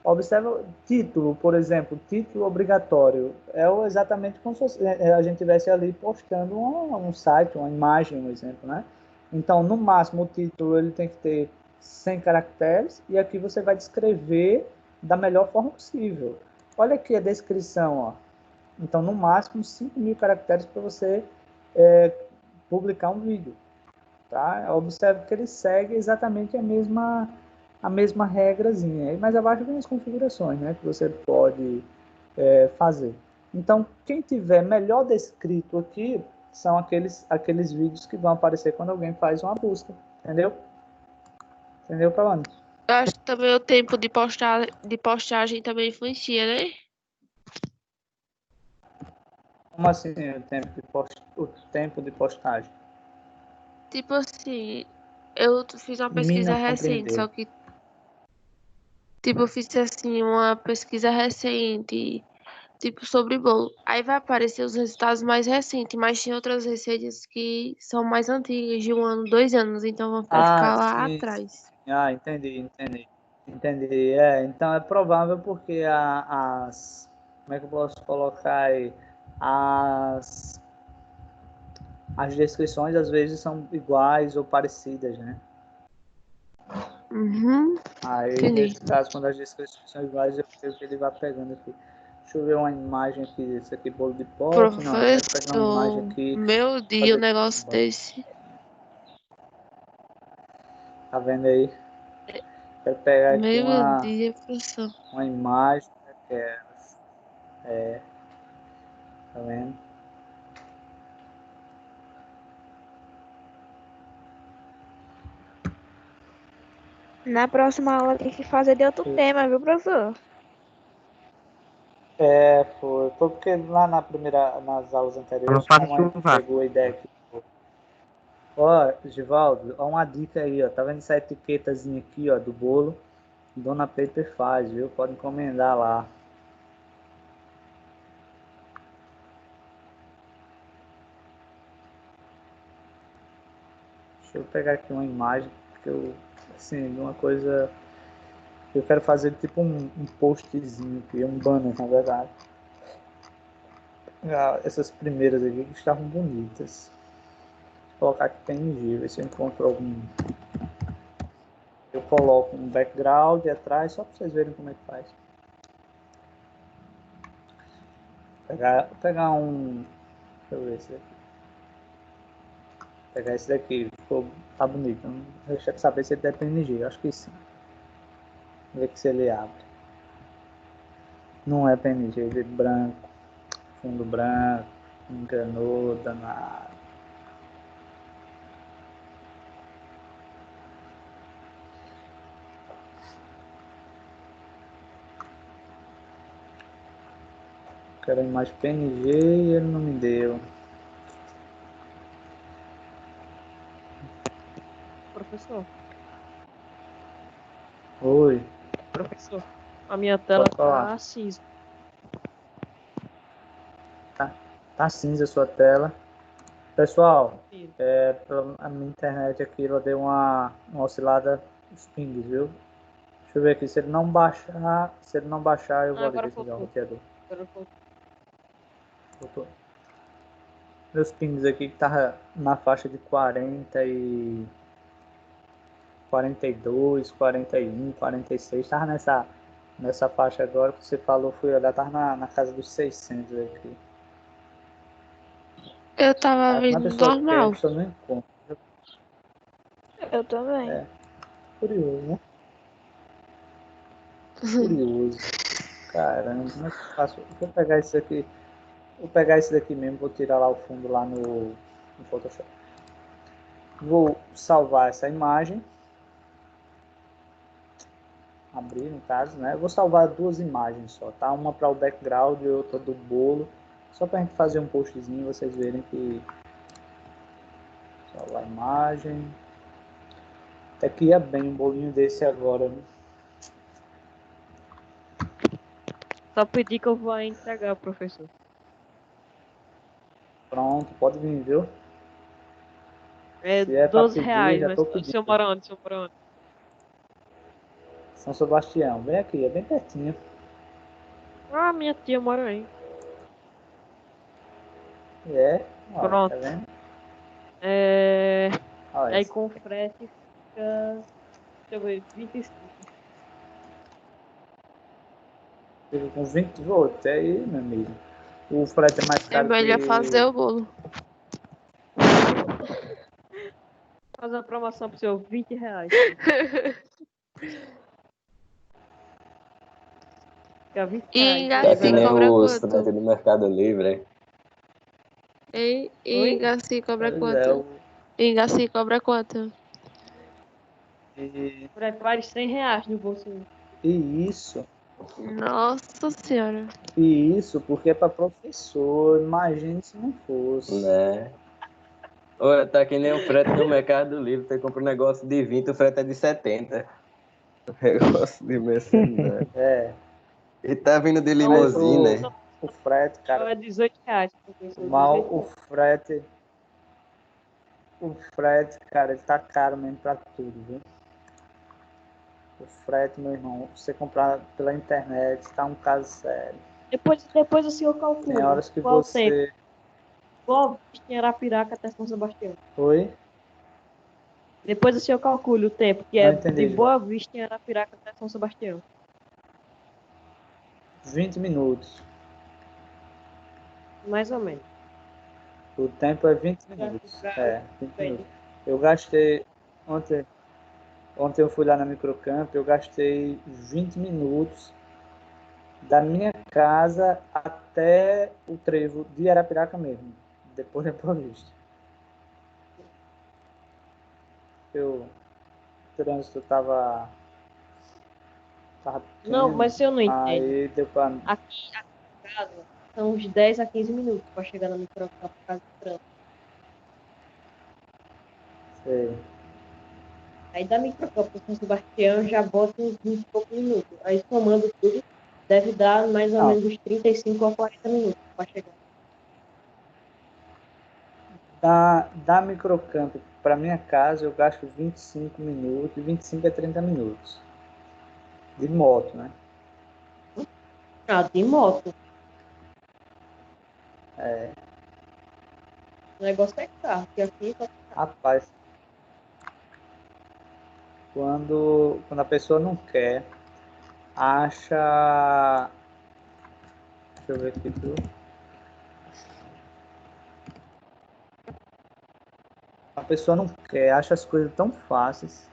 Speaker 1: Observa título, por exemplo, título obrigatório. É exatamente como se a gente estivesse ali postando um site, uma imagem, um exemplo, né? Então, no máximo, o título ele tem que ter 100 caracteres e aqui você vai descrever da melhor forma possível. Olha aqui a descrição, ó. Então, no máximo, 5.000 caracteres para você publicar um vídeo. Tá? Observe que ele segue exatamente a mesma regrazinha. E mais abaixo vem as configurações, né, que você pode fazer. Então, quem tiver melhor descrito aqui são aqueles vídeos que vão aparecer quando alguém faz uma busca. Entendeu? Entendeu, Paulano?
Speaker 4: Eu acho que também o tempo de postagem também influencia, né?
Speaker 1: Como assim o tempo de postagem?
Speaker 4: Tipo assim, eu fiz uma
Speaker 1: Mim
Speaker 4: pesquisa
Speaker 1: não
Speaker 4: recente,
Speaker 1: compreendeu.
Speaker 4: só que, tipo, eu fiz assim, uma pesquisa recente, tipo, sobre bolo. Aí vai aparecer os resultados mais recentes, mas tem outras receitas que são mais antigas, de 1 ano, 2 anos, então vai
Speaker 1: Ah,
Speaker 4: ficar lá
Speaker 1: sim, sim.
Speaker 4: atrás.
Speaker 1: Ah, entendi. É, então é provável porque como é que eu posso colocar aí? As, as descrições às vezes são iguais ou parecidas, né?
Speaker 4: Uhum,
Speaker 1: Aí,
Speaker 4: entendi.
Speaker 1: nesse caso, quando as descrições são iguais, eu creio que ele vai pegando aqui. Deixa eu ver uma imagem aqui, esse aqui, bolo de pote. Não, eu quero pegar uma imagem
Speaker 4: Professor,
Speaker 1: aqui.
Speaker 4: meu Deus, um
Speaker 1: Fazer...
Speaker 4: negócio desse.
Speaker 1: Tá vendo aí? Quero pegar aqui
Speaker 4: Meu Deus, professor.
Speaker 1: uma imagem. Tá vendo?
Speaker 5: Na próxima aula tem que fazer de outro tema, viu, professor?
Speaker 1: Foi porque lá nas aulas
Speaker 5: Eu não
Speaker 1: anteriores,
Speaker 5: faço
Speaker 1: como a gente
Speaker 5: chuva.
Speaker 1: pegou a ideia aqui. Ó, Givaldo, ó, uma dica aí, ó. Tá vendo essa etiquetazinha aqui, ó, do bolo? Dona Paper faz, viu? Pode encomendar lá. Deixa eu pegar aqui uma imagem, que eu, assim, uma coisa. Eu quero fazer tipo um postzinho aqui, um banner, na verdade. Ah, essas primeiras aqui que estavam bonitas. Vou colocar aqui PNG, ver se eu encontro algum. Eu coloco um background atrás, só para vocês verem como é que faz. Pegar um. Deixa eu ver esse daqui. Pegar esse daqui, ficou, tá bonito. Deixa eu saber se ele é PNG, acho que sim. Ver se ele abre. Não é PNG, ele é branco, fundo branco, enganou, danado. Quero a imagem PNG e ele não me deu.
Speaker 3: Professor,
Speaker 1: Oi,
Speaker 3: professor, a minha tela
Speaker 1: pode falar.
Speaker 3: tá cinza.
Speaker 1: Tá cinza a sua tela. Pessoal,
Speaker 3: Sim.
Speaker 1: a minha internet aqui ela deu uma oscilada os pings, viu? Deixa eu ver aqui, se ele não baixar eu vou
Speaker 3: Ah,
Speaker 1: ali
Speaker 3: agora
Speaker 1: desligar o
Speaker 3: voltou.
Speaker 1: roteador.
Speaker 3: Agora voltou.
Speaker 1: Voltou. Meus pings aqui que tava na faixa de 40 e 42, 41, 46, tava nessa faixa agora que você falou, fui olhar, tava na casa dos 600 aqui.
Speaker 4: Eu tava
Speaker 1: Mas a
Speaker 4: vendo
Speaker 1: pessoa quer, a
Speaker 4: normal.
Speaker 1: pessoa não encontra.
Speaker 5: Eu também.
Speaker 1: É, curioso, né? Curioso. Caramba, como é que eu faço? Vou pegar isso aqui. Vou pegar esse daqui mesmo, vou tirar lá o fundo lá no Photoshop. Vou salvar essa imagem. Abrir, no caso, né? Eu vou salvar duas imagens só, tá? Uma para o background e outra do bolo. Só para a gente fazer um postzinho, vocês verem que... Salvar a imagem. Até que ia bem um bolinho desse agora, né?
Speaker 3: Só pedir que eu vou aí entregar, professor.
Speaker 1: Pronto, pode vir, viu?
Speaker 3: É
Speaker 1: Se é para
Speaker 3: 12
Speaker 1: pedir,
Speaker 3: reais,
Speaker 1: já
Speaker 3: mas
Speaker 1: estou
Speaker 3: o
Speaker 1: pedindo.
Speaker 3: senhor mora onde? O senhor mora onde?
Speaker 1: São Sebastião, vem aqui, é bem pertinho.
Speaker 3: Ah, minha tia mora aí.
Speaker 1: Ó, tá
Speaker 3: Pronto.
Speaker 1: vendo?
Speaker 3: É...
Speaker 1: Olha,
Speaker 3: Aí com frete fica... Deixa eu ver, 25.
Speaker 1: fica com 20 volts, é aí, meu amigo. O frete é mais
Speaker 4: É
Speaker 1: caro
Speaker 4: melhor fazer
Speaker 1: que...
Speaker 4: o bolo.
Speaker 3: Fazer uma promoção pro senhor, 20 reais. Fica 20
Speaker 4: E
Speaker 3: reais.
Speaker 4: em
Speaker 6: Tá
Speaker 3: Aí
Speaker 6: que
Speaker 3: vai
Speaker 4: Gaci
Speaker 6: nem
Speaker 3: levar.
Speaker 4: cobra
Speaker 6: os frete
Speaker 4: quanto?
Speaker 6: do Mercado Livre, hein?
Speaker 4: E em
Speaker 3: Oi?
Speaker 4: Gaci cobra
Speaker 1: Pois é,
Speaker 4: quanto? Em Gaci cobra quanto?
Speaker 1: E,
Speaker 3: Prepare R$ 100 no bolsinho.
Speaker 1: e isso,
Speaker 4: Nossa senhora.
Speaker 1: e isso porque é para professor. Imagine se não fosse.
Speaker 6: Né? Olha, tá que nem o frete no Mercado Livre. Você compra um negócio de 20, o frete é de 70. O negócio de mercenário.
Speaker 1: É,
Speaker 6: E tá vindo de
Speaker 3: Não,
Speaker 1: mas
Speaker 6: limousine, né?
Speaker 1: o frete, cara,
Speaker 3: é R$ 18, professor.
Speaker 1: mal
Speaker 3: 18
Speaker 1: o frete, cara, ele tá caro mesmo para tudo, viu? O frete, meu irmão, você comprar pela internet, tá um caso sério.
Speaker 3: Depois o senhor
Speaker 1: Tem
Speaker 3: calcula
Speaker 1: horas que
Speaker 3: qual o tempo.
Speaker 1: você...
Speaker 3: Boa Vista em Arapiraca até São Sebastião.
Speaker 1: Oi?
Speaker 3: Depois o senhor calcule o tempo, que
Speaker 1: Não
Speaker 3: é
Speaker 1: entendi,
Speaker 3: de Boa Vista em Arapiraca até São Sebastião.
Speaker 1: 20 minutos.
Speaker 3: Mais ou menos.
Speaker 1: O tempo é 20 minutos. É, 20 minutos. Eu gastei... Ontem eu fui lá na Microcamp, eu gastei 20 minutos da minha casa até o trevo de Arapiraca mesmo. Depois da Boa Vista. O trânsito tava
Speaker 3: Não,
Speaker 1: pequeno,
Speaker 3: mas eu não entendo.
Speaker 1: aí deu pra...
Speaker 3: Aqui em casa são uns 10 a 15 minutos para chegar na Microcamp por causa do trânsito.
Speaker 1: Sei.
Speaker 3: Aí da Microcamp para São Sebastião já bota uns 20 e poucos minutos. Aí somando tudo, deve dar mais ou
Speaker 1: Não.
Speaker 3: menos uns 35 a 40 minutos para chegar.
Speaker 1: Da Microcamp para minha casa eu gasto 25 minutos, 25 a 30 minutos. De moto, né?
Speaker 3: Ah, de moto.
Speaker 1: É,
Speaker 3: O negócio é carro, que aqui só
Speaker 1: rapaz, quando a pessoa não quer, acha... Deixa eu ver aqui tudo. A pessoa não quer, acha as coisas tão fáceis.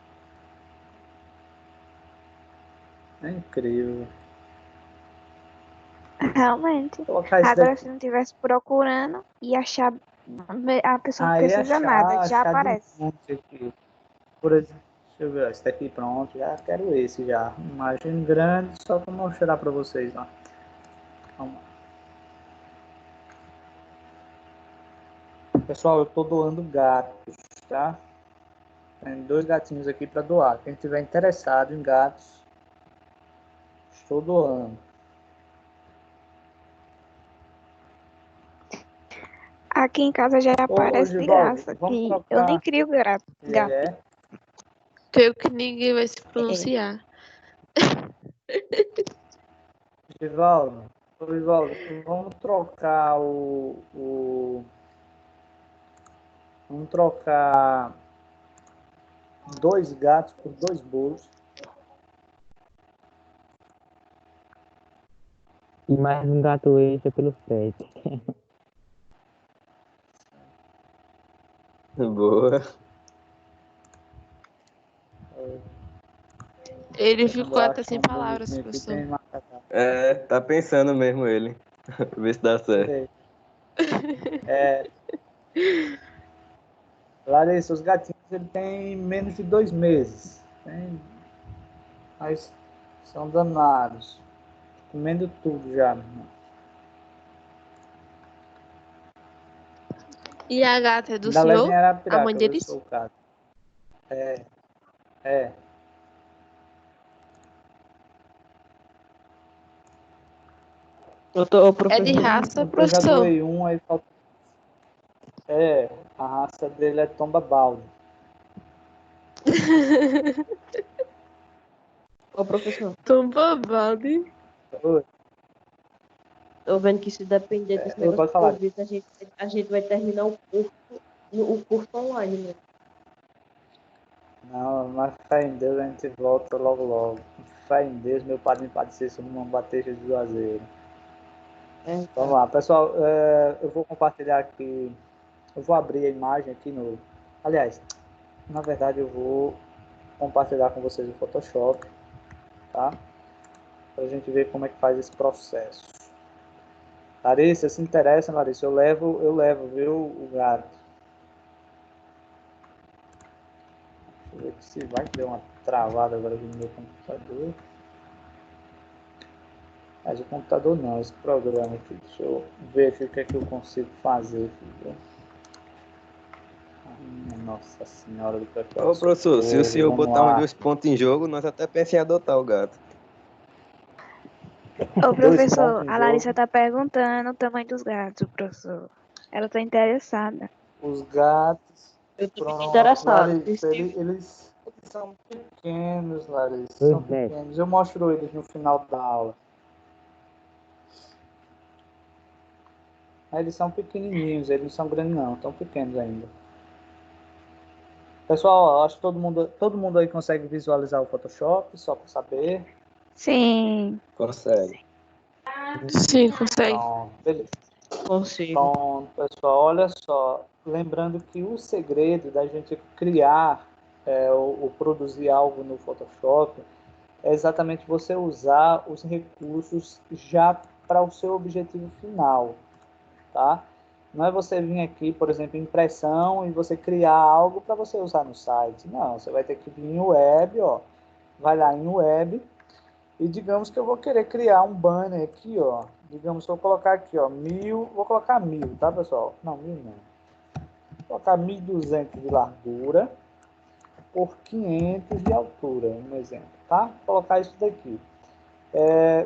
Speaker 1: É incrível.
Speaker 5: Realmente.
Speaker 1: Colocar isso
Speaker 5: Agora,
Speaker 1: daqui.
Speaker 5: se não estivesse procurando e achar a pessoa não
Speaker 1: Aí
Speaker 5: precisa nada, já
Speaker 1: achar de
Speaker 5: aparece.
Speaker 1: monte aqui. Por exemplo, deixa eu ver, ó, esse daqui pronto, já quero esse já. Imagem grande, só para mostrar para vocês lá. Vamos lá. Pessoal, eu tô doando gatos, tá? Tem 2 gatinhos aqui para doar. Quem tiver interessado em gatos, estou doando.
Speaker 5: Aqui em casa já
Speaker 1: Ô,
Speaker 5: aparece de
Speaker 1: Givaldo,
Speaker 5: graça.
Speaker 1: vamos
Speaker 5: Que eu nem
Speaker 1: trocar.
Speaker 5: crio gato.
Speaker 1: É,
Speaker 4: Creio que ninguém vai se pronunciar.
Speaker 1: Givaldo, vamos trocar vamos trocar 2 gatos por 2 bolos.
Speaker 7: E mais um gato extra pelo frete.
Speaker 6: Boa.
Speaker 4: Ele
Speaker 1: Quando
Speaker 4: ficou
Speaker 1: eu
Speaker 4: até
Speaker 1: acho
Speaker 4: sem
Speaker 1: um
Speaker 4: palavras,
Speaker 1: bonitinho aqui,
Speaker 4: professor.
Speaker 1: tem macacão.
Speaker 6: É, tá pensando mesmo ele. Ver se dá certo.
Speaker 1: Larissa, os gatinhos ele tem menos de 2 meses. Mas são danados. Comendo tudo já, meu irmão.
Speaker 4: E a gata é do
Speaker 1: Ainda leva em
Speaker 4: senhor? A mãe
Speaker 1: Arapiraca, viu,
Speaker 4: deles?
Speaker 1: seu caso. É.
Speaker 3: Ô,
Speaker 4: É de
Speaker 3: professor.
Speaker 4: raça,
Speaker 1: Eu já
Speaker 4: professor?
Speaker 1: doei um, aí falta... A raça dele é Tomba Baldo.
Speaker 3: Ô, professor.
Speaker 4: Tão babado.
Speaker 1: Oi,
Speaker 3: Tô vendo que se depender desse negócio
Speaker 1: pode
Speaker 3: do
Speaker 1: falar.
Speaker 3: Covid, a gente vai terminar o curso online, né?
Speaker 1: Não, mas fé em Deus, a gente volta logo logo. Fé em Deus, meu Padre me padecesse numa bateja de Juazeiro.
Speaker 3: É,
Speaker 1: Vamos lá, pessoal, eu vou compartilhar aqui, eu vou abrir a imagem aqui no... Aliás, na verdade eu vou compartilhar com vocês o Photoshop, tá? Pra gente ver como é que faz esse processo. Larissa, se interessa, Larissa, eu levo, viu, o gato. Deixa eu ver aqui se vai que deu uma travada agora aqui no meu computador. Mas o computador não, esse programa aqui. Deixa eu ver aqui o que é que eu consigo fazer aqui. Nossa senhora do pecado.
Speaker 6: Ô, professor, se o senhor
Speaker 1: Vamos
Speaker 6: botar uns
Speaker 1: lá.
Speaker 6: 2 pontos em jogo, nós até pensamos em adotar o gato.
Speaker 5: Ô,
Speaker 1: 2
Speaker 5: professor,
Speaker 1: pontos em
Speaker 5: a Larissa
Speaker 1: jogo.
Speaker 5: tá perguntando o tamanho dos gatos, professor. Ela tá interessada.
Speaker 1: Os gatos.
Speaker 3: Eu tô muito
Speaker 1: Pronto,
Speaker 3: interessado.
Speaker 1: Larissa, eles são pequenos, Larissa.
Speaker 7: Dois
Speaker 1: São
Speaker 7: metros.
Speaker 1: pequenos. Eu mostro eles no final da aula. Eles são pequenininhos, eles não são grandes não, estão pequenos ainda. Pessoal, acho que todo mundo aí consegue visualizar o Photoshop, só para saber.
Speaker 5: Sim.
Speaker 6: Consegue.
Speaker 4: Sim, consegue.
Speaker 1: Pronto, beleza.
Speaker 3: Consigo.
Speaker 1: Pronto, pessoal, olha só. Lembrando que o segredo da gente criar ou produzir algo no Photoshop é exatamente você usar os recursos já para o seu objetivo final, tá? Não é você vir aqui, por exemplo, em impressão e você criar algo para você usar no site. Não, você vai ter que vir em web, ó. Vai lá em web e digamos que eu vou querer criar um banner aqui, ó. Digamos que eu vou colocar aqui, ó, 1000, vou colocar 1000, tá, pessoal? Não, 1000 não. Vou colocar 1200 de largura por 500 de altura, um exemplo, tá? Vou colocar isso daqui.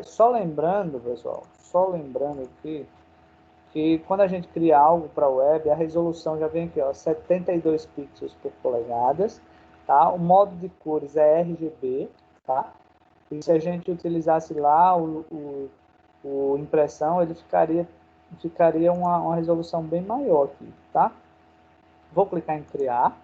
Speaker 1: Só lembrando, pessoal, só lembrando aqui que quando a gente cria algo para a web, a resolução já vem aqui, ó, 72 pixels por polegadas, tá? O modo de cores é RGB, tá? E se a gente utilizasse lá o impressão, ele ficaria uma resolução bem maior aqui, tá? Vou clicar em criar.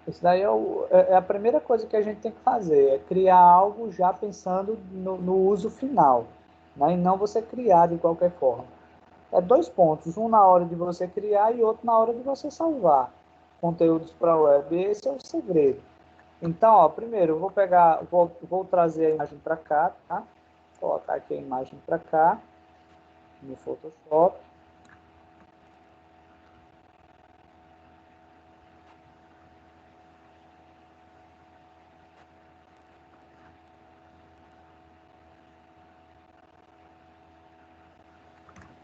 Speaker 1: Isso daí é a primeira coisa que a gente tem que fazer, é criar algo já pensando no uso final, né? E não você criar de qualquer forma. É 2 pontos, um na hora de você criar e outro na hora de você salvar conteúdos para a web. Esse é o segredo. Então, ó, primeiro eu vou trazer a imagem para cá, tá? Vou colocar aqui a imagem para cá no Photoshop.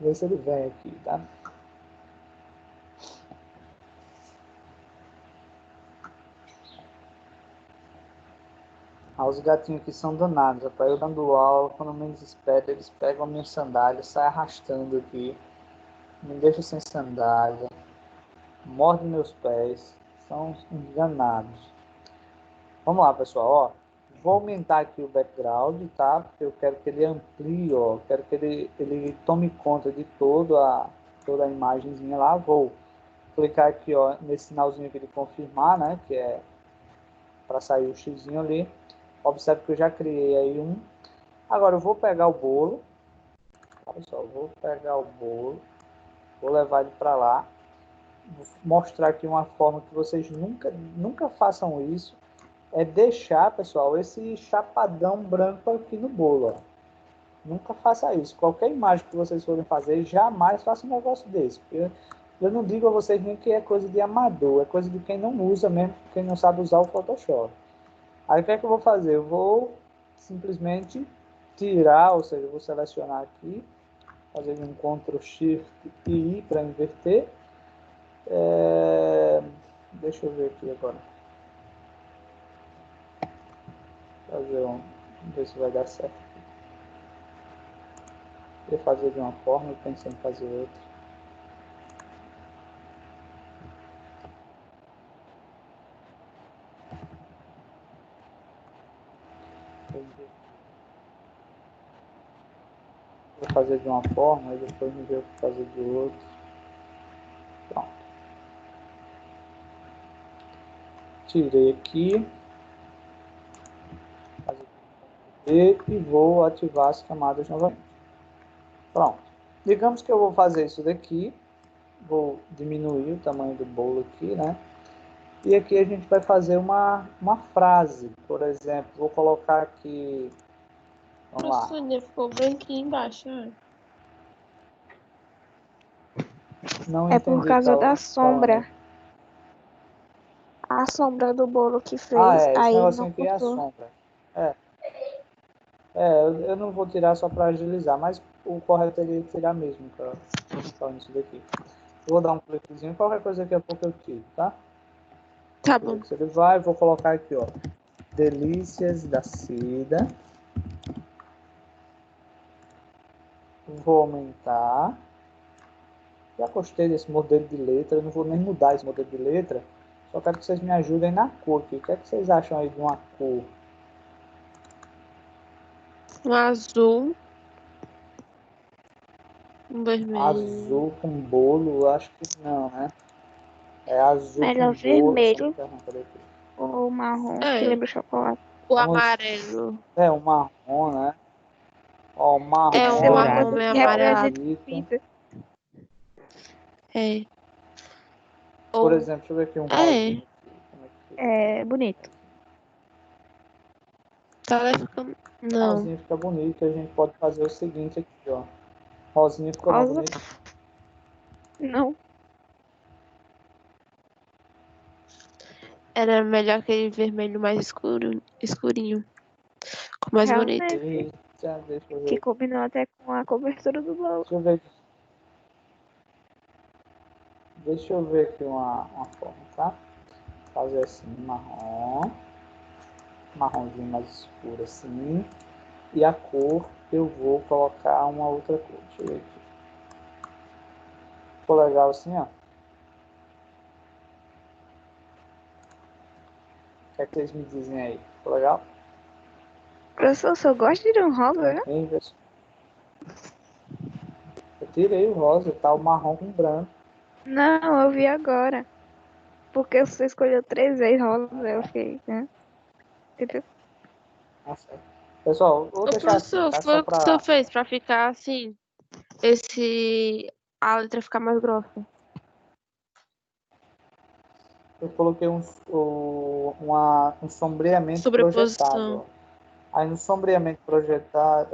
Speaker 1: Ver se ele vem aqui, tá? Os gatinhos aqui são danados, rapaz. Eu dando aula, quando menos espero, eles pegam a minha sandália, saem arrastando aqui, me deixam sem sandália, mordem meus pés, são uns danados. Vamos lá, pessoal, ó. Vou aumentar aqui o background, tá? Porque eu quero que ele amplie, ó. Quero que ele tome conta de toda a imagenzinha lá. Vou clicar aqui, ó, nesse sinalzinho aqui de confirmar, né? Que é para sair o xizinho ali. Observe que eu já criei aí um. Agora eu vou pegar o bolo. Olha só, vou pegar o bolo. Vou levar ele para lá. Vou mostrar aqui uma forma que vocês nunca façam isso. É deixar, pessoal, esse chapadão branco aqui no bolo, ó. Nunca faça isso. Qualquer imagem que vocês forem fazer, jamais faça um negócio desse. Porque eu não digo a vocês nem que é coisa de amador, é coisa de quem não usa mesmo, quem não sabe usar o Photoshop. Aí o que é que eu vou fazer? Eu vou simplesmente tirar, ou seja, eu vou selecionar aqui, fazer um Ctrl Shift e I para inverter. Deixa eu ver aqui agora. Ver se vai dar certo. Eu ia fazer de uma forma e pensei em fazer outra. Vou fazer de uma forma e depois me ver o que fazer de outra. Pronto. Tirei aqui. E vou ativar as camadas novamente. Pronto. Digamos que eu vou fazer isso daqui. Vou diminuir o tamanho do bolo aqui, né? E aqui a gente vai fazer uma frase. Por exemplo, vou colocar aqui... Vamos lá.
Speaker 4: Professor, ficou branquinho embaixo, né?
Speaker 1: Não
Speaker 5: É por
Speaker 1: entendi
Speaker 5: causa da sombra. a sombra do bolo que fez,
Speaker 1: Esse
Speaker 5: aí
Speaker 1: negocinho
Speaker 5: não
Speaker 1: aqui é a
Speaker 5: cortou.
Speaker 1: sombra. Eu não vou tirar só para agilizar, mas o correto seria tirar mesmo, para isso daqui. Vou dar um cliquezinho, qualquer coisa daqui a pouco eu tiro, tá?
Speaker 4: Tá bom.
Speaker 1: Ele vai, vou colocar aqui, ó. Delícias da Cida. Vou aumentar. Já gostei desse modelo de letra, eu não vou nem mudar esse modelo de letra. Só quero que vocês me ajudem na cor aqui. O que é que vocês acham aí de uma cor?
Speaker 4: Um azul. Um vermelho.
Speaker 1: Azul com bolo, acho que não, né? É azul
Speaker 5: Melhor
Speaker 1: com bolo.
Speaker 5: vermelho ou marrom, que
Speaker 4: É.
Speaker 5: lembra chocolate.
Speaker 4: O
Speaker 1: Vamos-
Speaker 4: amarelo.
Speaker 1: o marrom, né? Ó, o marrom.
Speaker 5: Tem que
Speaker 4: É
Speaker 5: ser uma
Speaker 7: dourado.
Speaker 5: coisa
Speaker 4: meio
Speaker 5: que represente
Speaker 1: bonito.
Speaker 5: vida.
Speaker 4: É.
Speaker 1: Por
Speaker 4: Ou
Speaker 1: exemplo, deixa eu ver aqui um
Speaker 4: É.
Speaker 1: rosinha. Como é que fica?
Speaker 5: É bonito.
Speaker 4: tá ficando. Não.
Speaker 1: Rosinha fica bonito. A gente pode fazer o seguinte aqui, ó. Rosinha ficou mais
Speaker 5: Rosa.
Speaker 1: bonito.
Speaker 5: Não.
Speaker 4: Era melhor aquele vermelho mais escurinho. Ficou mais bonito.
Speaker 5: Realmente.
Speaker 1: Eita, deixa eu
Speaker 5: Que
Speaker 1: ver.
Speaker 5: combinou até com a cobertura do bolo.
Speaker 1: Deixa eu ver. Deixa eu ver aqui uma forma, tá? Fazer assim, marronzinho mais escuro assim. E a cor, eu vou colocar uma outra cor. Deixa eu ver aqui. Ficou legal assim, ó. O que é que vocês me dizem aí? Ficou legal?
Speaker 5: Professor, o senhor gosta de um rosa, né?
Speaker 1: Hein, pessoal? Eu tirei o rosa, tá o marrom com branco.
Speaker 5: Não, eu vi agora. Porque você escolheu 3 vezes rosa, eu fiquei, né? Entendeu?
Speaker 1: Nossa. Pessoal, vou
Speaker 4: Ô,
Speaker 1: deixar assim,
Speaker 4: professor,
Speaker 1: tá?
Speaker 4: foi
Speaker 1: Só
Speaker 4: o que o senhor
Speaker 1: pra...
Speaker 4: fez pra ficar assim? A letra ficar mais grossa.
Speaker 1: Eu coloquei um sombreamento projetado,
Speaker 4: Sobreposição,
Speaker 1: ó. Aí no sombreamento projetado,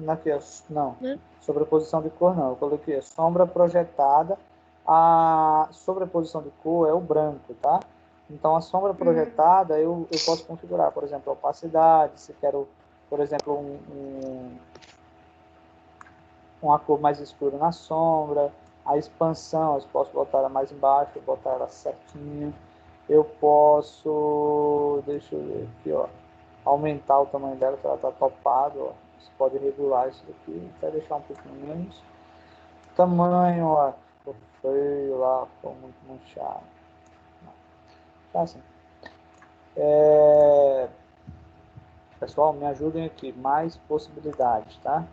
Speaker 1: aqui, ó, não,
Speaker 4: né?
Speaker 1: sobreposição de cor não, eu coloquei sombra projetada, a sobreposição de cor é o branco, tá? Então a sombra projetada eu posso configurar, por exemplo, a opacidade, se quero, por exemplo, uma cor mais escura na sombra, a expansão, eu posso botar ela mais embaixo, botar ela certinha, eu posso, deixa eu ver aqui, ó, aumentar o tamanho dela, que ela está topado, ó. Você pode regular isso aqui, até deixar um pouquinho menos. Tamanho, ó, ficou feio lá, ficou muito manchado. Tá assim. Pessoal, me ajudem aqui, mais possibilidades, tá?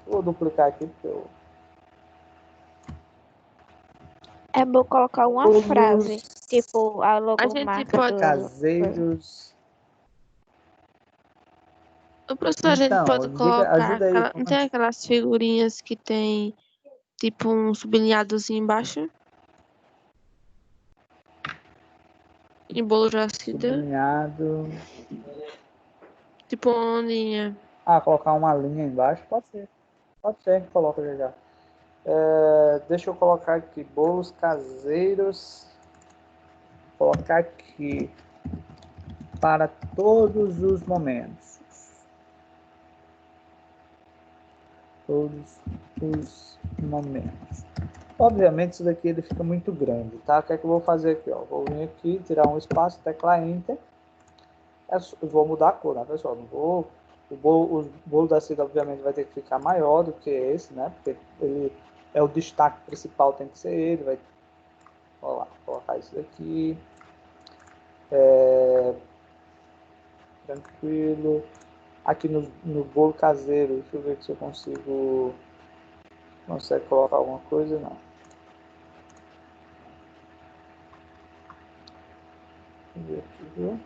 Speaker 1: Eu vou duplicar aqui porque eu...
Speaker 5: É bom colocar uma
Speaker 1: Todos
Speaker 5: frase, tipo a
Speaker 4: A gente
Speaker 5: logomarca
Speaker 4: pode.
Speaker 5: do...
Speaker 1: caseiros...
Speaker 4: O professor, a gente
Speaker 1: Então,
Speaker 4: pode colocar.
Speaker 1: ajuda aí.
Speaker 4: Não tem aquelas figurinhas que tem tipo um sublinhadozinho embaixo? Em bolo de ácida?
Speaker 1: Sublinhado.
Speaker 4: Tipo uma ondinha.
Speaker 1: Colocar uma linha embaixo, pode ser. Pode ser, coloca já. Deixa eu colocar aqui, bolos caseiros. Vou colocar aqui, para todos os momentos. Todos os momentos. Obviamente isso daqui ele fica muito grande, tá? O que é que eu vou fazer aqui? Ó? Vou vir aqui, tirar um espaço, tecla Enter. Eu vou mudar a cor, né, pessoal? Não vou... O bolo da Cida, obviamente, vai ter que ficar maior do que esse, né? Porque ele é o destaque principal, tem que ser ele. Vai... Vou lá, colocar isso daqui. Tranquilo. Aqui no bolo caseiro, deixa eu ver se eu consigo... Consegue colocar alguma coisa? Não. Deixa eu ver aqui, viu?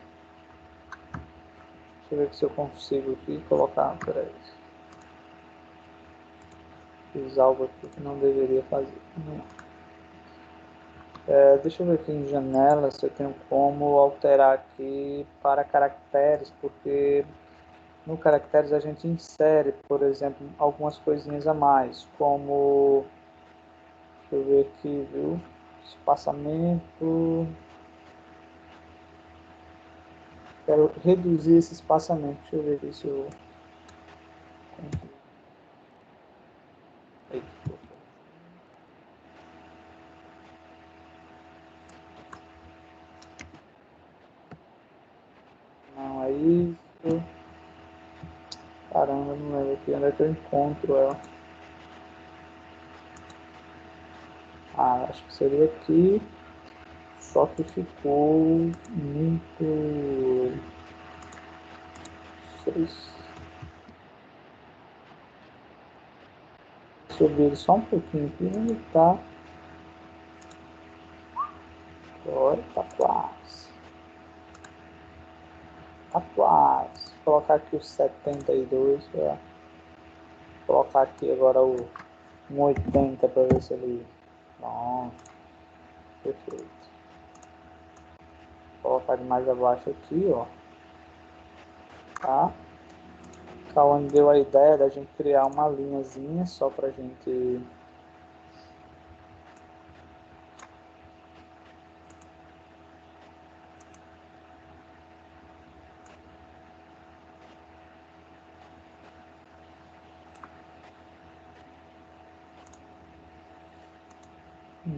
Speaker 1: Deixa eu ver se eu consigo aqui colocar... Peraí. Fiz algo aqui que não deveria fazer. Não. Deixa eu ver aqui em janela se eu tenho como alterar aqui para caracteres, porque no caracteres a gente insere, por exemplo, algumas coisinhas a mais, como, deixa eu ver aqui, viu? Espaçamento, Quero reduzir esse espaçamento. Deixa eu ver se eu... Aí. Não, é isso. Caramba, não lembro aqui onde é que eu encontro ela. Ah, acho que seria aqui. Só que ficou muito... Subir só um pouquinho aqui, onde tá? Agora tá quase. Tá quase. Vou colocar aqui o 72, pra colocar aqui agora o 80 para ver se ele... Pronto. Perfeito. Vou colocar ele mais abaixo aqui, ó. Tá? Tá onde deu a ideia da gente criar uma linhazinha só pra gente...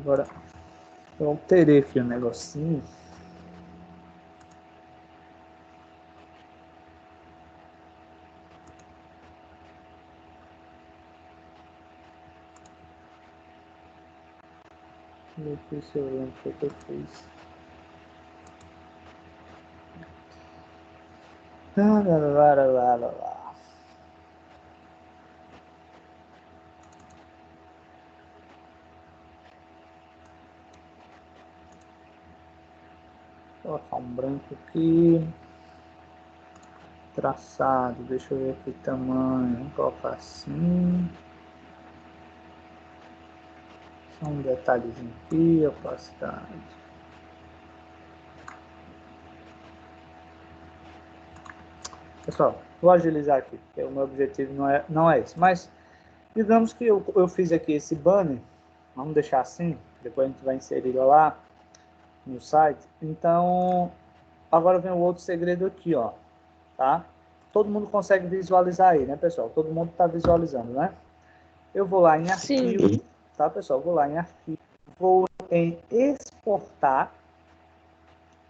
Speaker 1: Agora, eu alterei aqui o negocinho. Se eu lembro o que eu fiz. Lá. Vou colocar um branco aqui. Traçado, deixa eu ver aqui o tamanho. Vou colocar assim. Só um detalhezinho aqui, opacidade. Pessoal, vou agilizar aqui, porque o meu objetivo não é esse. Mas, digamos que eu fiz aqui esse banner, vamos deixar assim, depois a gente vai inserir lá no site. Então, agora vem o outro segredo aqui, ó, tá? Todo mundo consegue visualizar aí, né, pessoal? Todo mundo está visualizando, né? Eu vou lá em arquivo,
Speaker 5: Sim.
Speaker 1: tá, pessoal? Vou lá em arquivo, vou em exportar.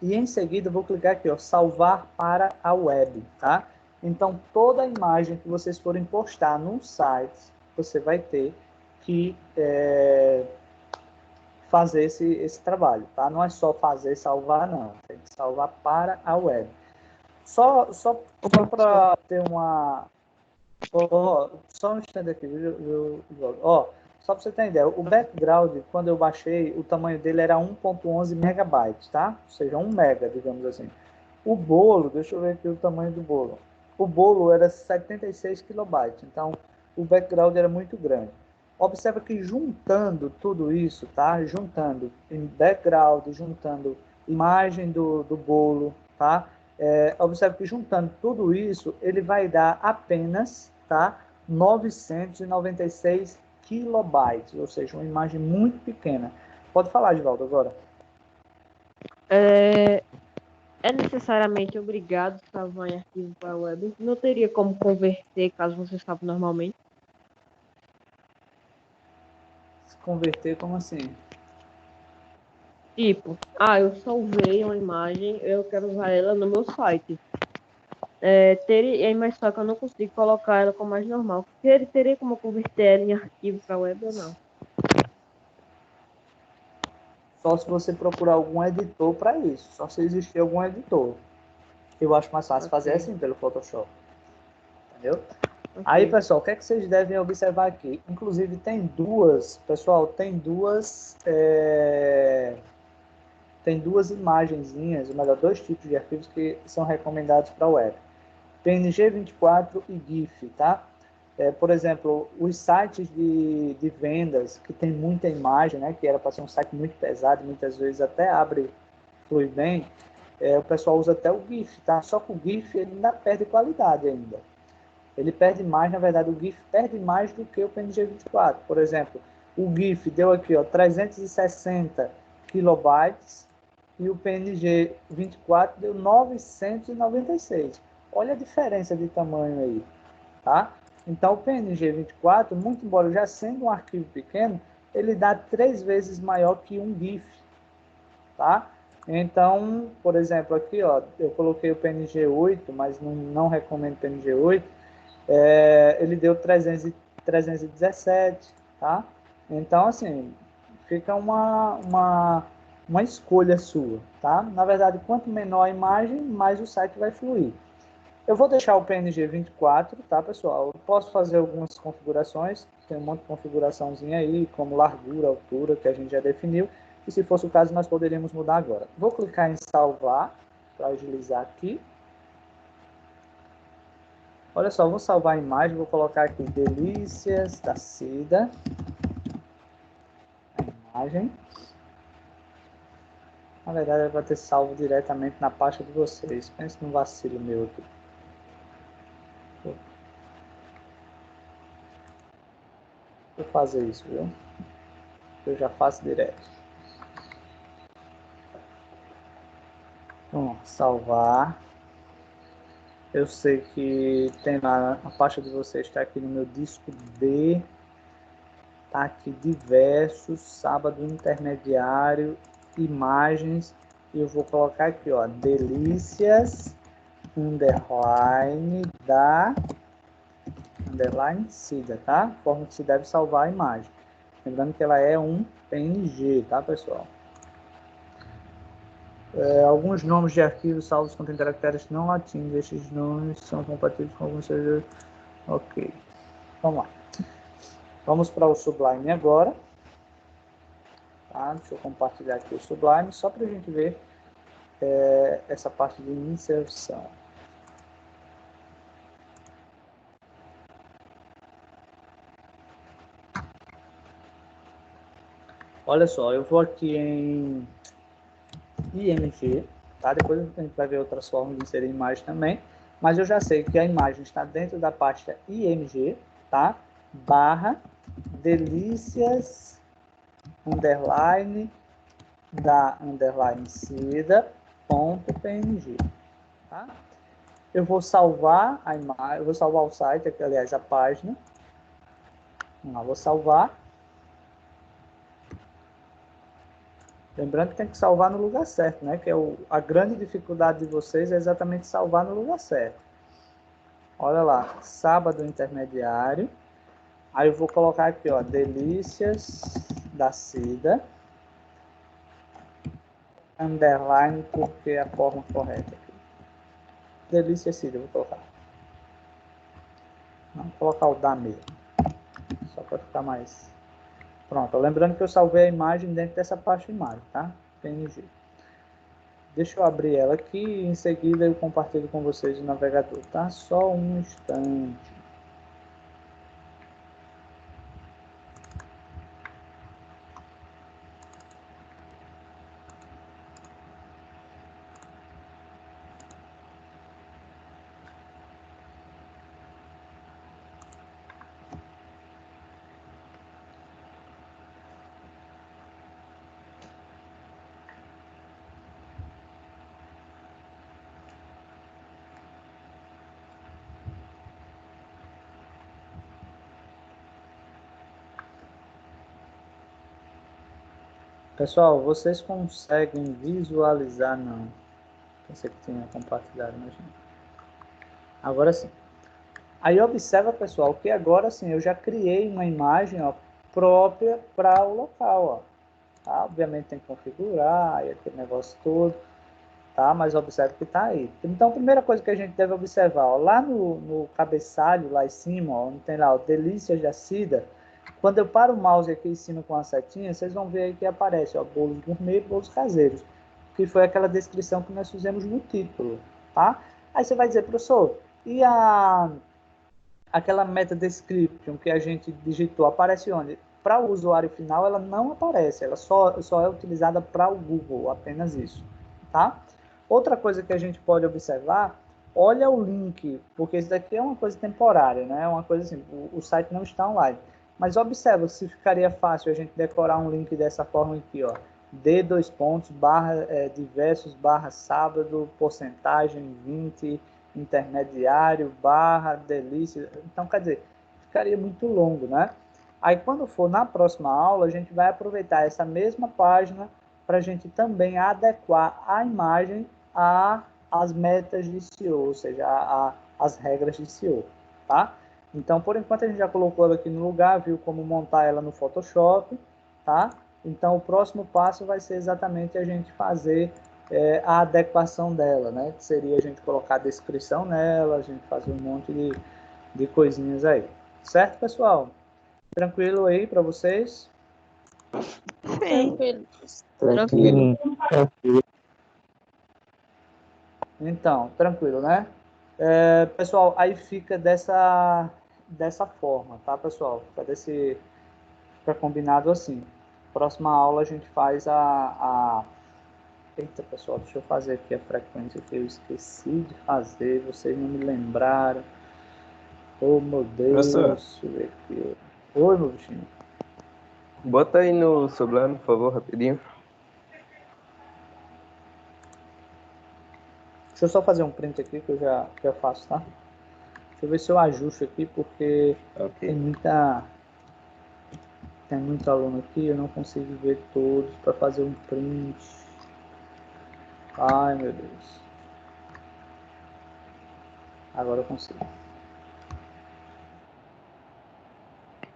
Speaker 1: E em seguida vou clicar aqui, ó, salvar para a web, tá? Então, toda a imagem que vocês forem postar no site, você vai ter que fazer esse trabalho, tá? Não é só fazer e salvar, não. Tem que salvar para a web. Só para ter uma... só um instante aqui, viu? Ó, só para você ter ideia, o background, quando eu baixei, o tamanho dele era 1.11 megabytes, tá? Ou seja, 1 mega, digamos assim. O bolo, deixa eu ver aqui o tamanho do bolo. O bolo era 76 kilobytes, então o background era muito grande. Observa que juntando tudo isso, tá? Juntando em background, juntando imagem do bolo, tá? Observa que juntando tudo isso, ele vai dar apenas, tá? 996 kilobytes, ou seja, uma imagem muito pequena. Pode falar, Givaldo, agora.
Speaker 3: É necessariamente obrigado salvar em arquivo para a web. Não teria como converter caso você salve normalmente.
Speaker 1: Se converter, como assim?
Speaker 3: Tipo, eu salvei uma imagem, eu quero usar ela no meu site. Mas só que eu não consigo colocar ela como mais normal. Teria como converter ela em arquivo para web ou não?
Speaker 1: Só se você procurar algum editor para isso. Só se existir algum editor. Eu acho mais fácil fazer assim pelo Photoshop. Entendeu?
Speaker 3: Okay.
Speaker 1: Aí, pessoal, o que é que vocês devem observar aqui? Inclusive, tem duas imagenzinhas, ou melhor, dois tipos de arquivos que são recomendados para a web. PNG 24 e GIF, tá? Por exemplo, os sites de vendas que tem muita imagem, né, que era para ser um site muito pesado, muitas vezes até flui bem, o pessoal usa até o GIF, tá? Só que o GIF ele ainda perde qualidade ainda. Ele perde mais, na verdade, o GIF perde mais do que o PNG 24. Por exemplo, o GIF deu aqui, ó, 360 kilobytes e o PNG 24 deu 996. Olha a diferença de tamanho aí, tá? Então, o PNG 24, muito embora já sendo um arquivo pequeno, ele dá 3 vezes maior que um GIF, tá? Então, por exemplo, aqui, ó, eu coloquei o PNG 8, mas não recomendo PNG 8, ele deu 317, tá? Então, assim, fica uma escolha sua, tá? Na verdade, quanto menor a imagem, mais o site vai fluir. Eu vou deixar o PNG 24, tá, pessoal? Eu posso fazer algumas configurações, tem um monte de configuraçãozinha aí, como largura, altura, que a gente já definiu, e se fosse o caso, nós poderíamos mudar agora. Vou clicar em salvar, para agilizar aqui. Olha só, vou salvar a imagem, vou colocar aqui Delícias da Cida. A imagem. Na verdade, vai ter salvo diretamente na pasta de vocês. Pense num vacilo meu aqui. Vou fazer isso, viu? Eu já faço direto. Vamos salvar. Eu sei que tem lá, a pasta de vocês está aqui no meu disco D. Tá aqui diversos, sábado intermediário, imagens. E eu vou colocar aqui, ó, delícias, underline, da, underline, Cida, tá? Forma que se deve salvar a imagem. Lembrando que ela é um PNG, tá, pessoal? Alguns nomes de arquivos salvos contêm caracteres não latinos. Estes nomes são compatíveis com alguns servidores. Ok. Vamos lá. Vamos para o Sublime agora. Tá? Deixa eu compartilhar aqui o Sublime, só para a gente ver essa parte de inserção. Olha só, eu vou aqui em IMG, tá? Depois a gente vai ver outras formas de inserir imagem também, mas eu já sei que a imagem está dentro da pasta IMG, tá? Barra delícias underline da underline Cida ponto PNG, tá? Eu vou salvar a imagem, eu vou salvar o site, aqui, aliás, a página. Vamos lá, vou salvar. Lembrando que tem que salvar no lugar certo, né? Que é a grande dificuldade de vocês é exatamente salvar no lugar certo. Olha lá, sábado intermediário. Aí eu vou colocar aqui, ó, delícias da Cida. Underline, porque é a forma correta aqui. Delícias Cida, eu vou colocar. Não, vou colocar o da mesmo. Só para ficar mais... Pronto, lembrando que eu salvei a imagem dentro dessa pasta de imagem, tá? PNG. Deixa eu abrir ela aqui e em seguida eu compartilho com vocês o navegador, tá? Só um instante. Pessoal, vocês conseguem visualizar? Não. Pensei que tinha compartilhado, mas não. Agora sim. Aí observa, pessoal, que agora sim eu já criei uma imagem, ó, própria para o local, ó. Tá? Obviamente tem que configurar, e aquele negócio todo, tá? Mas observe que está aí. Então, a primeira coisa que a gente deve observar, ó, lá no cabeçalho, lá em cima, ó, onde tem lá o Delícias da Cida, quando eu paro o mouse aqui em cima com a setinha, vocês vão ver aí que aparece, ó, bolos gourmet e bolos caseiros, que foi aquela descrição que nós fizemos no título, tá? Aí você vai dizer, professor, e aquela meta description que a gente digitou, aparece onde? Para o usuário final, ela não aparece, ela só é utilizada para o Google, apenas isso, tá? Outra coisa que a gente pode observar, olha o link, porque isso daqui é uma coisa temporária, né? É uma coisa assim, o site não está online. Mas observa se ficaria fácil a gente decorar um link dessa forma aqui, ó. D, dois pontos, barra, diversos, barra, sábado, porcentagem, 20, intermediário, barra, delícia. Então, quer dizer, ficaria muito longo, né? Aí, quando for na próxima aula, a gente vai aproveitar essa mesma página para a gente também adequar a imagem às metas de SEO, ou seja, às regras de SEO, tá? Então, por enquanto, a gente já colocou ela aqui no lugar, viu como montar ela no Photoshop, tá? Então, o próximo passo vai ser exatamente a gente fazer a adequação dela, né? Que seria a gente colocar a descrição nela, a gente fazer um monte de coisinhas aí. Certo, pessoal? Tranquilo aí para vocês?
Speaker 5: Sim.
Speaker 4: Tranquilo.
Speaker 1: Então, tranquilo, né? Pessoal, aí fica dessa forma, tá, pessoal? Fica combinado assim. Próxima aula a gente faz Eita, pessoal, deixa eu fazer aqui a frequência que eu esqueci de fazer, vocês não me lembraram. Oh, meu Deus.
Speaker 6: Professor.
Speaker 1: Deixa eu ver aqui. Oi, meu bichinho.
Speaker 6: Bota aí no Sublime, por favor, rapidinho.
Speaker 1: Deixa eu só fazer um print aqui que eu já faço, tá? Deixa eu ver se eu ajusto aqui, porque tem muito aluno aqui, eu não consigo ver todos para fazer um print. Ai, meu Deus. Agora eu consigo.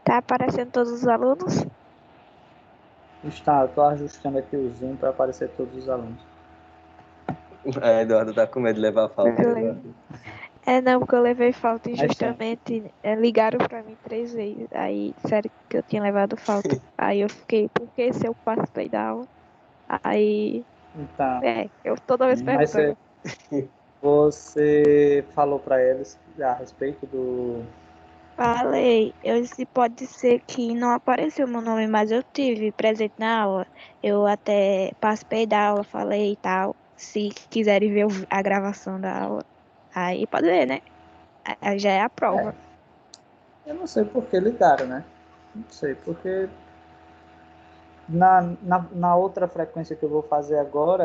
Speaker 5: Tá aparecendo todos os alunos?
Speaker 1: Está, eu estou ajustando aqui o zoom para aparecer todos os alunos.
Speaker 6: Eduardo tá com medo de levar falta,
Speaker 5: Beleza.
Speaker 6: Eduardo.
Speaker 5: Não, porque eu levei falta
Speaker 1: Mas tem.
Speaker 5: injustamente. Ligaram pra mim 3 vezes. Aí disseram que eu tinha levado falta. Aí eu fiquei, por que se eu participei da aula? Aí,
Speaker 1: Então,
Speaker 5: eu toda vez
Speaker 1: mas
Speaker 5: perguntando.
Speaker 1: você falou para eles a respeito do...
Speaker 5: Falei, eu disse, pode ser que não apareceu meu nome, mas eu tive presente na aula. Eu até participei da aula, falei e tal. Se quiserem ver a gravação da aula, aí pode ver, né? Aí já é a prova.
Speaker 1: Eu não sei por que ligaram, né? Não sei, porque na outra frequência que eu vou fazer agora,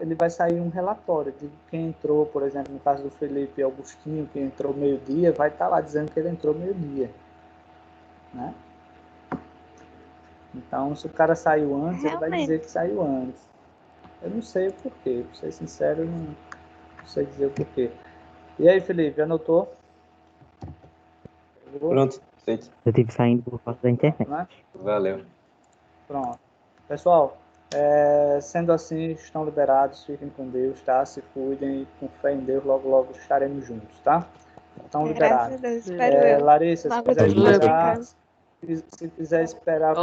Speaker 1: ele vai sair um relatório de quem entrou, por exemplo, no caso do Felipe Augustinho, que entrou meio-dia, vai estar lá dizendo que ele entrou meio-dia, né? Então, se o cara saiu antes, ele vai dizer que saiu antes. Eu não sei o porquê, pra ser sincero, eu não sei dizer o porquê. E aí, Felipe, anotou?
Speaker 6: Pronto, feito.
Speaker 7: Eu tive saindo por causa da internet.
Speaker 1: Né?
Speaker 6: Valeu.
Speaker 1: Pronto. Pessoal, sendo assim, estão liberados, fiquem com Deus, tá? Se cuidem e com fé em Deus, logo, logo estaremos juntos, tá? Estão
Speaker 5: Graças a
Speaker 1: liberados.
Speaker 5: Deus, espero eu.
Speaker 1: Larissa, se
Speaker 5: Logo
Speaker 1: quiser
Speaker 5: depois em
Speaker 1: esperar,
Speaker 5: casa.
Speaker 1: se quiser esperar